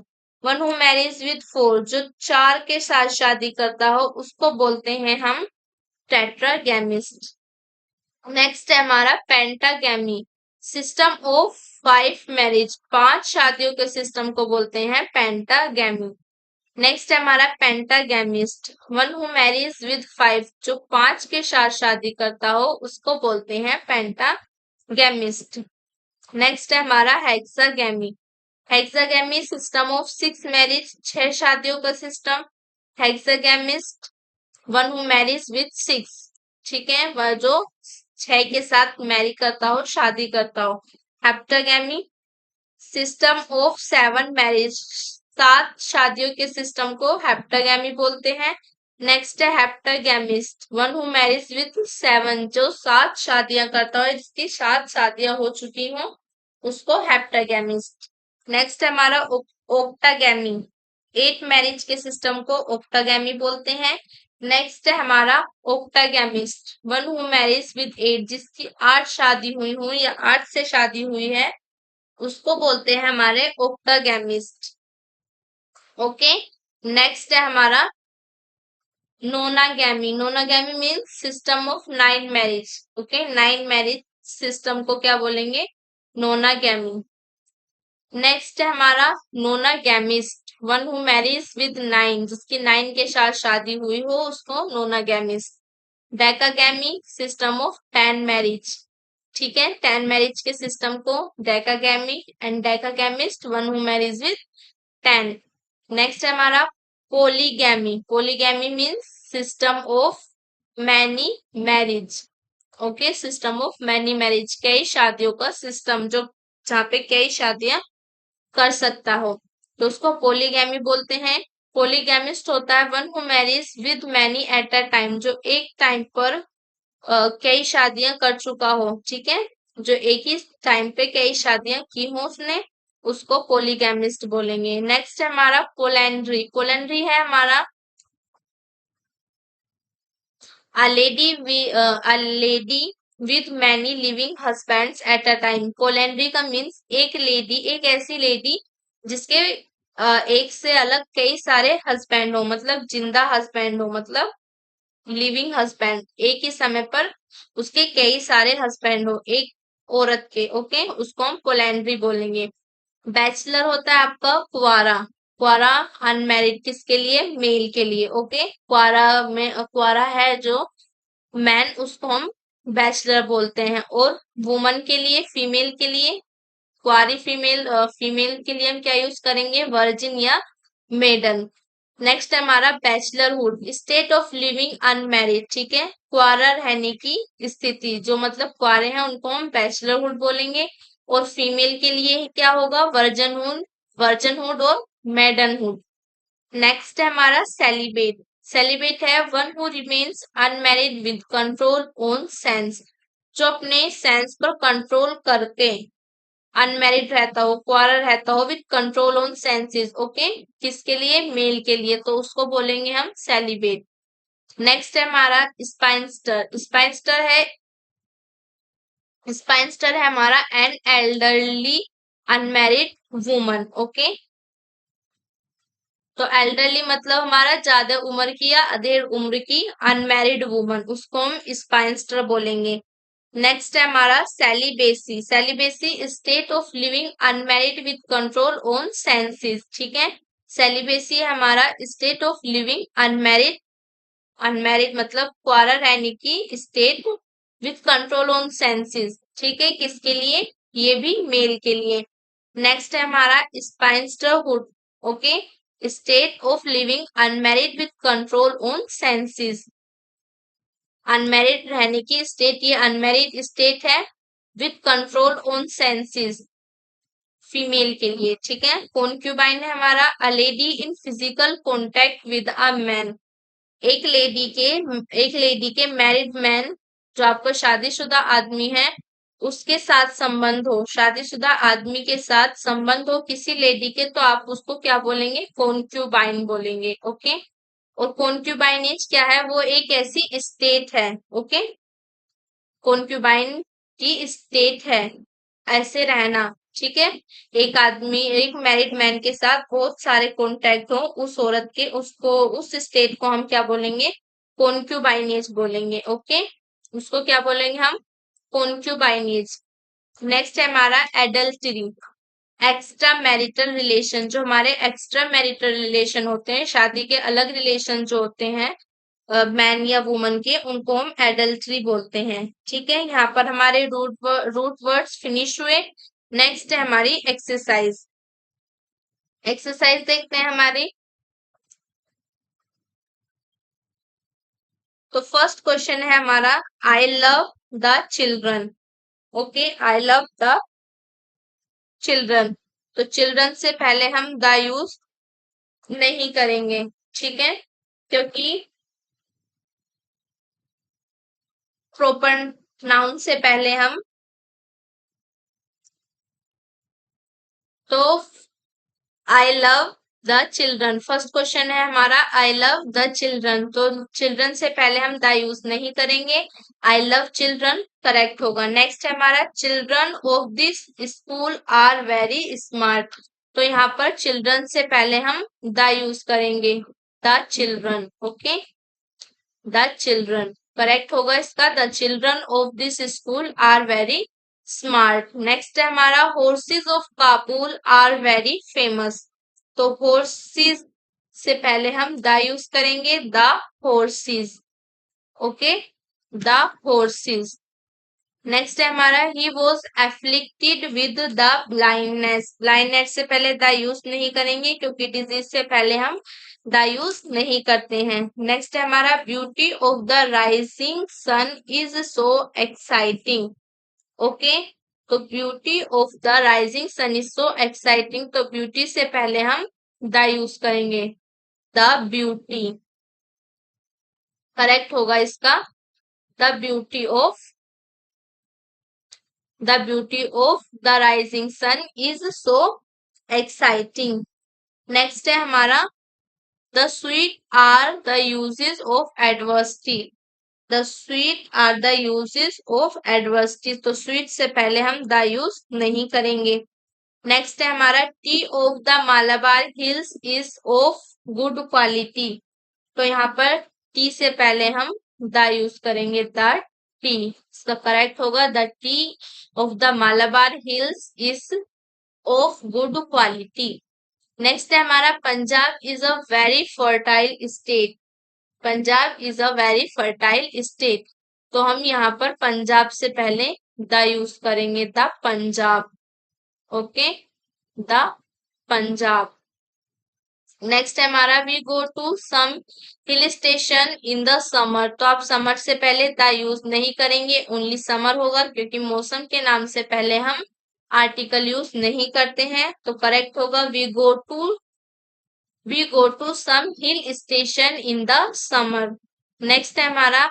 वन हु मैरिज विद 4, जो 4 के साथ शादी करता हो उसको बोलते हैं हम टेट्रागैमिस्ट। नेक्स्ट है हमारा पेंटागैमी, सिस्टम ऑफ 5 मैरिज, 5 शादियों के सिस्टम को बोलते हैं पेंटागैमी। नेक्स्ट है हमारा पेंटागैमिस्ट, वन हु मैरिज विद 5, जो 5 के साथ शादी करता हो उसको बोलते हैं पेंटागैमिस्ट। नेक्स्ट है हमारा hexagamy, hexagamy system of 6 marriage, 6 शादियों का system. Hexagamist, one who marriage with 6, ठीक है, वह जो 6 के साथ मैरी करता हो, शादी करता हो। हेप्टागैमी, सिस्टम ऑफ 7 मैरिज, 7 शादियों के सिस्टम को हेप्टागैमी बोलते हैं। नेक्स्ट है हेप्टागैमिस्ट, वन हु मैरिज विद 7, जो 7 शादियां करता हो, जिसकी 7 शादियां हो चुकी हो उसको हेप्टागैमिस्ट। नेक्स्ट है हमारा ओक्टागैमी, 8 मैरिज के सिस्टम को ओक्टागैमी बोलते हैं। नेक्स्ट है हमारा ओक्टागैमिस्ट, वन हु मैरिज विद 8, जिसकी 8 शादी हुई हो या 8 से शादी हुई है उसको बोलते हैं हमारे ओक्टागैमिस्ट। ओके, नेक्स्ट है हमारा nonagamy, nonagamy means system of 9 marriage. Okay, 9 marriage system को क्या बोलेंगे? नोनागैमी। नेक्स्ट है हमारा nonagamist, one who marriage with 9, जिसकी 9 के साथ शादी हुई हो उसको nonagamist. Decagamy, system of 10 marriage, ठीक है, 10 मैरिज के सिस्टम को decagamy and decagamist, one who marriage with 10। Next है हमारा polygamy, polygamy means system of many marriage. Okay, system of many marriage, कई शादियों का सिस्टम, जो जहाँ पे कई शादियां कर सकता हो तो उसको पोलीगैमी बोलते हैं। पोलीगैमिस्ट होता है one who marriage with many at a time, जो एक टाइम पर कई शादियां कर चुका हो, ठीक है, जो एक ही टाइम पे कई शादियां की हो उसने, उसको पोलीगैमिस्ट बोलेंगे। नेक्स्ट है हमारा पोलेंड्री, पोलेंड्री है हमारा a lady with many living husbands at a time। पोलेंड्री का मीन्स एक लेडी, एक ऐसी लेडी जिसके एक से अलग कई सारे हस्बैंड हो, मतलब जिंदा हस्बैंड हो, मतलब लिविंग हस्बैंड, एक ही समय पर उसके कई सारे हस्बैंड हो एक औरत के। ओके, उसको हम पोलेंड्री बोलेंगे। बैचलर होता है आपका कुआरा, कुआरा अनमैरिड, किसके लिए? मेल के लिए। ओके, कुआरा में कुआरा है जो मैन, उसको हम बैचलर बोलते हैं। और वुमन के लिए, फीमेल के लिए, कुआरी फीमेल, फीमेल के लिए हम क्या यूज करेंगे? वर्जिन या मेडन। नेक्स्ट है हमारा bachelorhood, state of living unmarried, ठीक है, कुआरा रहने की स्थिति, जो मतलब कुआरे हैं उनको हम बैचलरहुड बोलेंगे। और फीमेल के लिए क्या होगा? वर्जनहुड, वर्जनहुड और मेडनहुड। नेक्स्ट है हमारा सेलिबेट, सेलिबेट है one who remains unmarried with control on sense, जो अपने सेंस पर कंट्रोल करके अनमैरिड रहता हो, कुआरा रहता हो with control on senses. Okay, किसके लिए? मेल के लिए, तो उसको बोलेंगे हम सेलिबेट। नेक्स्ट है हमारा स्पाइंस्टर, स्पाइंस्टर है हमारा an elderly unmarried woman. Okay, तो एल्डरली मतलब हमारा ज्यादा उम्र की या अधेड़ उम्र की अनमैरिड वुमन, उसको हम स्पाइंस्टर बोलेंगे। नेक्स्ट है हमारा celibacy, celibacy state of living unmarried with control on senses, ठीक है, सेलिबेसी है हमारा state of living unmarried, unmarried मतलब कुआरा रहने की state with control on senses, ठीक है, किसके लिए? ये भी मेल के लिए। नेक्स्ट है हमारा spinsterhood, okay, state of living unmarried with control on senses, unmarried रहने की स्टेट, ये अनमैरिड स्टेट है with control on senses, female के लिए, ठीक है। कॉन्क्यूबाइन है हमारा a lady in physical contact with a man, एक लेडी के मैरिड मैन, जो आपका शादीशुदा आदमी है, उसके साथ संबंध हो, शादीशुदा आदमी के साथ संबंध हो किसी लेडी के, तो आप उसको क्या बोलेंगे? कॉन्क्यूबाइन बोलेंगे। ओके, और कॉन्क्यूबाइनेज क्या है, वो एक ऐसी स्टेट है, ओके, कॉन्क्यूबाइन की स्टेट है, ऐसे रहना, ठीक है। एक आदमी, एक मैरिड मैन के साथ बहुत सारे कॉन्टैक्ट हो उस औरत के, उसको, उस स्टेट को हम क्या बोलेंगे, कॉन्क्यूबाइनेज बोलेंगे, ओके। उसको क्या बोलेंगे हम, कॉन्क्यूबाइनेज। नेक्स्ट है हमारा एडल्टरी, एक्स्ट्रा मैरिटल रिलेशन, जो हमारे एक्स्ट्रा मैरिटल रिलेशन होते हैं, शादी के अलग रिलेशन जो होते हैं मैन या वुमन के, उनको हम एडल्ट्री बोलते हैं, ठीक है। यहाँ पर हमारे रूट वर्ड्स फिनिश हुए। नेक्स्ट है हमारी एक्सरसाइज। एक्सरसाइज देखते हैं हमारी। तो फर्स्ट क्वेश्चन है हमारा, I love the children, okay, I love the children. तो चिल्ड्रन से पहले हम द यूज नहीं करेंगे, ठीक है, क्योंकि प्रॉपर नाउन से पहले हम, तो I love the children, first question है हमारा आई लव द चिल्ड्रन, तो चिल्ड्रन से पहले हम द यूज नहीं करेंगे, आई लव चिल्ड्रन करेक्ट होगा। नेक्स्ट है हमारा, children of this school are very smart, तो यहाँ पर चिल्ड्रन से पहले हम द यूज करेंगे, the children, okay, the children correct होगा इसका, the children of this school are very smart. Next है हमारा, horses of Kabul are very famous, तो हॉर्सेस से पहले हम द यूज करेंगे, the horses, okay, the horses. Next है हमारा, he was afflicted with the blindness, blindness से पहले द यूज नहीं करेंगे क्योंकि डिजीज से पहले हम द यूज नहीं करते हैं। नेक्स्ट है हमारा, beauty of the rising sun is so exciting, okay, तो beauty of the rising sun is so exciting, तो ब्यूटी से पहले हम द यूज करेंगे, द ब्यूटी करेक्ट होगा इसका, the beauty of, the beauty of the rising sun is so exciting। Next है हमारा, the sweet are the uses of adversity, the sweet are the uses of adversity, तो sweet से पहले हम the use नहीं करेंगे। नेक्स्ट है हमारा, tea of the Malabar hills is of good quality, तो यहाँ पर टी से पहले हम द यूज करेंगे, द टी, इसका करेक्ट होगा, the tea of the Malabar hills is of good quality. Next है हमारा, Punjab is a very fertile state, Punjab is a very fertile state, तो हम यहाँ पर पंजाब से पहले द यूज करेंगे, the Punjab, okay, the Punjab. Next है हमारा, we go to some hill station in the summer, तो आप समर से पहले द यूज नहीं करेंगे, ओनली समर होगा क्योंकि मौसम के नाम से पहले हम आर्टिकल यूज नहीं करते हैं, तो करेक्ट होगा, we go to some hill station in the summer. Next है हमारा,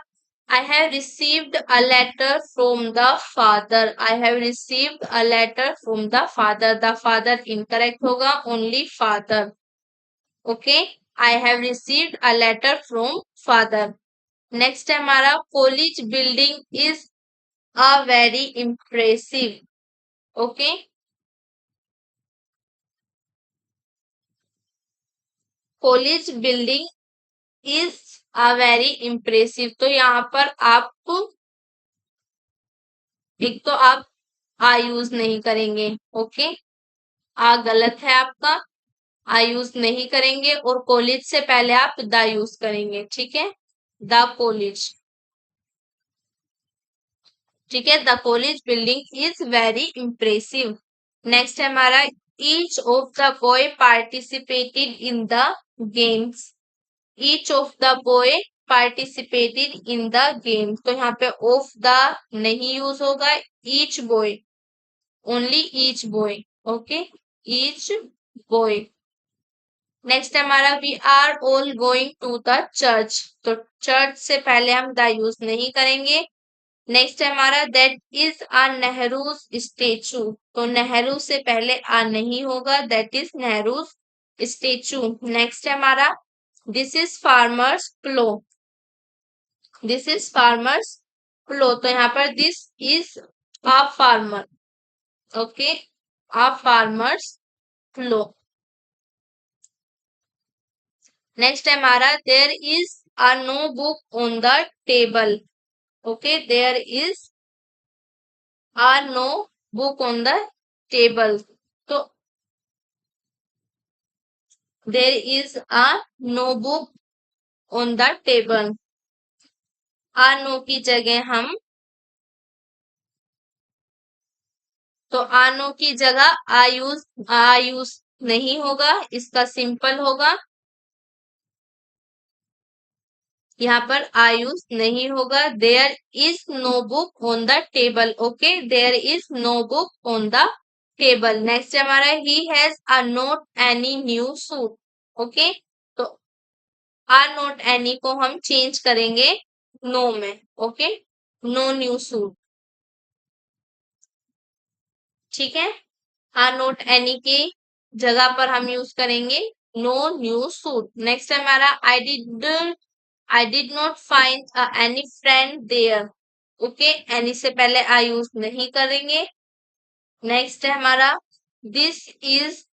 I have received a letter from the father, I have received a letter from the father incorrect होगा, only father, okay, I have received a letter from father. Next है हमारा, college building is a very impressive, okay, college building is a very impressive, तो यहाँ पर आप, एक तो आप आ यूज नहीं करेंगे, ओके, आ गलत है आपका, आ यूज नहीं करेंगे, और कॉलेज से पहले आप द यूज करेंगे, ठीक है, द कॉलेज, ठीक है, the college building is very impressive. Next है हमारा, each of the boy participated in the games, each of the boy participated in the game, तो यहाँ पे ऑफ द नहीं यूज होगा, each boy, only each boy, okay, each boy. Next है हमारा, we are all going to the church, तो church से पहले हम द यूज नहीं करेंगे। नेक्स्ट है हमारा, that is a Nehru's statue, तो नेहरू से पहले आ नहीं होगा, that is Nehru's statue. Next है हमारा, this is farmer's plough, this is farmer's plough, तो यहाँ पर this is a farmer, okay, a farmer's plough. Next है हमारा there is a no book on the table, okay, there is a no book on the table, तो there is a no book on the table, a no की जगह हम, तो आ no की जगह आ use नहीं होगा, इसका सिंपल होगा, यहाँ पर आई यूज नहीं होगा। There is no book on the table, okay, there is no book on the table. Next हमारा he has a not any new suit, okay, तो आ नोट एनी को हम चेंज करेंगे नो में, ओके, नो न्यू सूट, ठीक है, आ note any की जगह पर हम यूज करेंगे नो न्यू सूट। नेक्स्ट हमारा I did not find any friend there, okay, any से पहले आई यूज नहीं करेंगे। नेक्स्ट है हमारा this is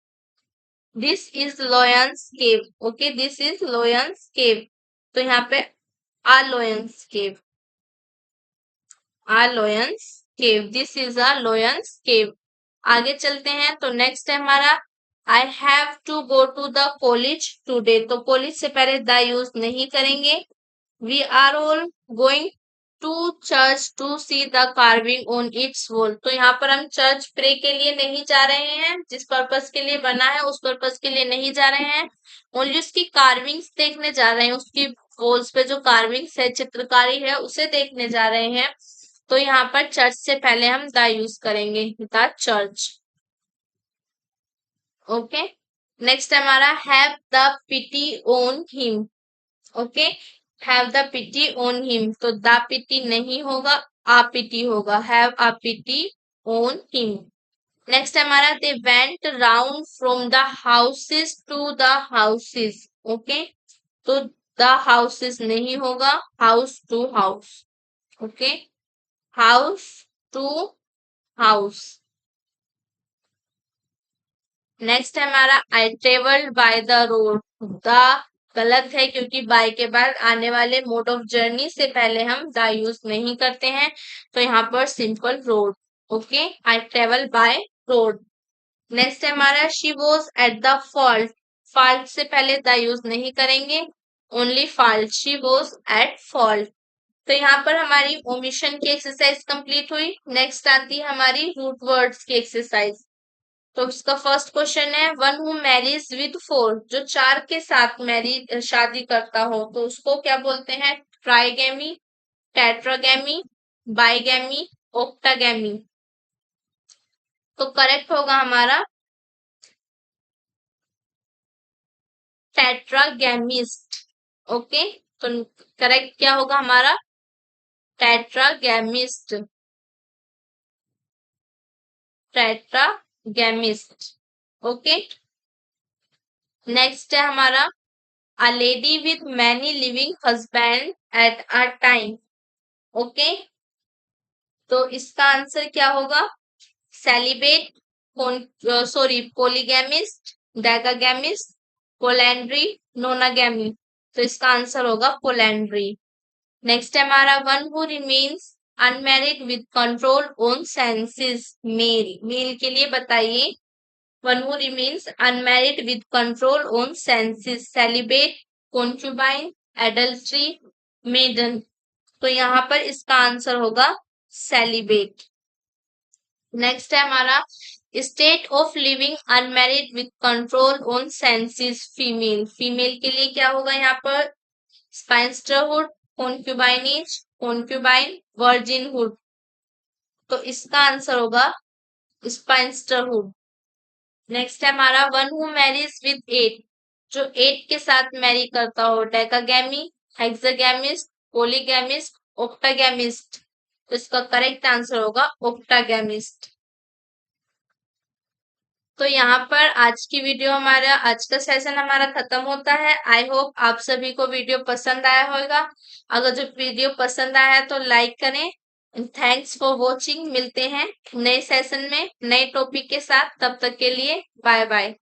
this is lion's cave, okay, this is lion's cave, तो यहाँ पे आ लोयंस केव, आ लोयंस केव, दिस इज अ लोयंस केव। आगे चलते हैं, तो नेक्स्ट है हमारा I have to go to the college today, तो कॉलेज से पहले द यूज नहीं करेंगे। We are all going to church to see the carving on its wall, तो यहाँ पर हम चर्च प्रे के लिए नहीं जा रहे हैं, जिस पर्पस के लिए बना है उस पर्पस के लिए नहीं जा रहे हैं, ओनली उसकी कार्विंग्स देखने जा रहे हैं, उसकी वॉल्स पे जो कार्विंग्स है, चित्रकारी है, उसे देखने जा रहे हैं, तो यहाँ पर चर्च से पहले हम द यूज करेंगे, द चर्च, ओके। नेक्स्ट हमारा have the pity on him, okay, have the pity on him, तो द पिटी नहीं होगा, आ पिटी होगा, have a pity on him. Next हमारा they went round from the houses to the houses, okay, तो the houses नहीं होगा, house to house, okay, house to house. Next है हमारा I travelled by the road, the गलत है क्योंकि bye के बाद आने वाले मोड ऑफ जर्नी से पहले हम द यूज नहीं करते हैं, तो यहाँ पर simple road, okay, I travel by road. Next है हमारा she was at the fault, fault से पहले द यूज नहीं करेंगे, only fault, she was at fault, तो यहाँ पर हमारी ओमिशन की एक्सरसाइज कंप्लीट हुई। नेक्स्ट आती है हमारी रूट वर्ड्स की एक्सरसाइज, तो इसका फर्स्ट क्वेश्चन है one who marries with four, जो चार के साथ मैरी शादी करता हो तो उसको क्या बोलते हैं, ट्राइगेमी, टेट्रागेमी, बाइगेमी, ओक्टागेमी, तो करेक्ट होगा हमारा टेट्रागेमिस्ट, ओके, तो करेक्ट क्या होगा हमारा टेट्रागेमिस्ट, टेट्रागेमिस्ट, ओके। नेक्स्ट है हमारा a lady with many living husband at a time, okay, तो इसका आंसर क्या होगा सेलिबेट, सॉरी पोलीगैमिस्ट, डेकागैमिस्ट, पोलैंड्री, नोनागैमी, तो इसका आंसर होगा पोलैंड्री। नेक्स्ट है हमारा one who remains unmarried with control on senses, male, male के लिए बताइए, one who remains unmarried with control on senses, celibate, concubine, adultery, maiden, तो यहाँ पर इसका आंसर होगा सेलिबेट। नेक्स्ट है हमारा state of living unmarried with control on senses, female, female के लिए क्या होगा यहाँ पर स्पाइंस्टरहुड, कॉन्क्यूबाइनेज, कॉन्क्यूबाइन, वर्जिनहुड, तो इसका आंसर होगा स्पाइंस्टरहुड। नेक्स्ट है हमारा one who marries with eight, जो एट के साथ मैरी करता हो, डेकागैमी, हेक्सागैमिस्ट, पोलीगैमिस्ट, ओक्टागैमिस्ट, तो इसका करेक्ट आंसर होगा ओक्टागैमिस्ट। तो यहाँ पर आज का सेशन हमारा खत्म होता है। आई होप आप सभी को वीडियो पसंद आया होगा। अगर जो वीडियो पसंद आया है तो लाइक करें। Thanks for watching. मिलते हैं नए सेशन में नए टॉपिक के साथ। तब तक के लिए बाय बाय।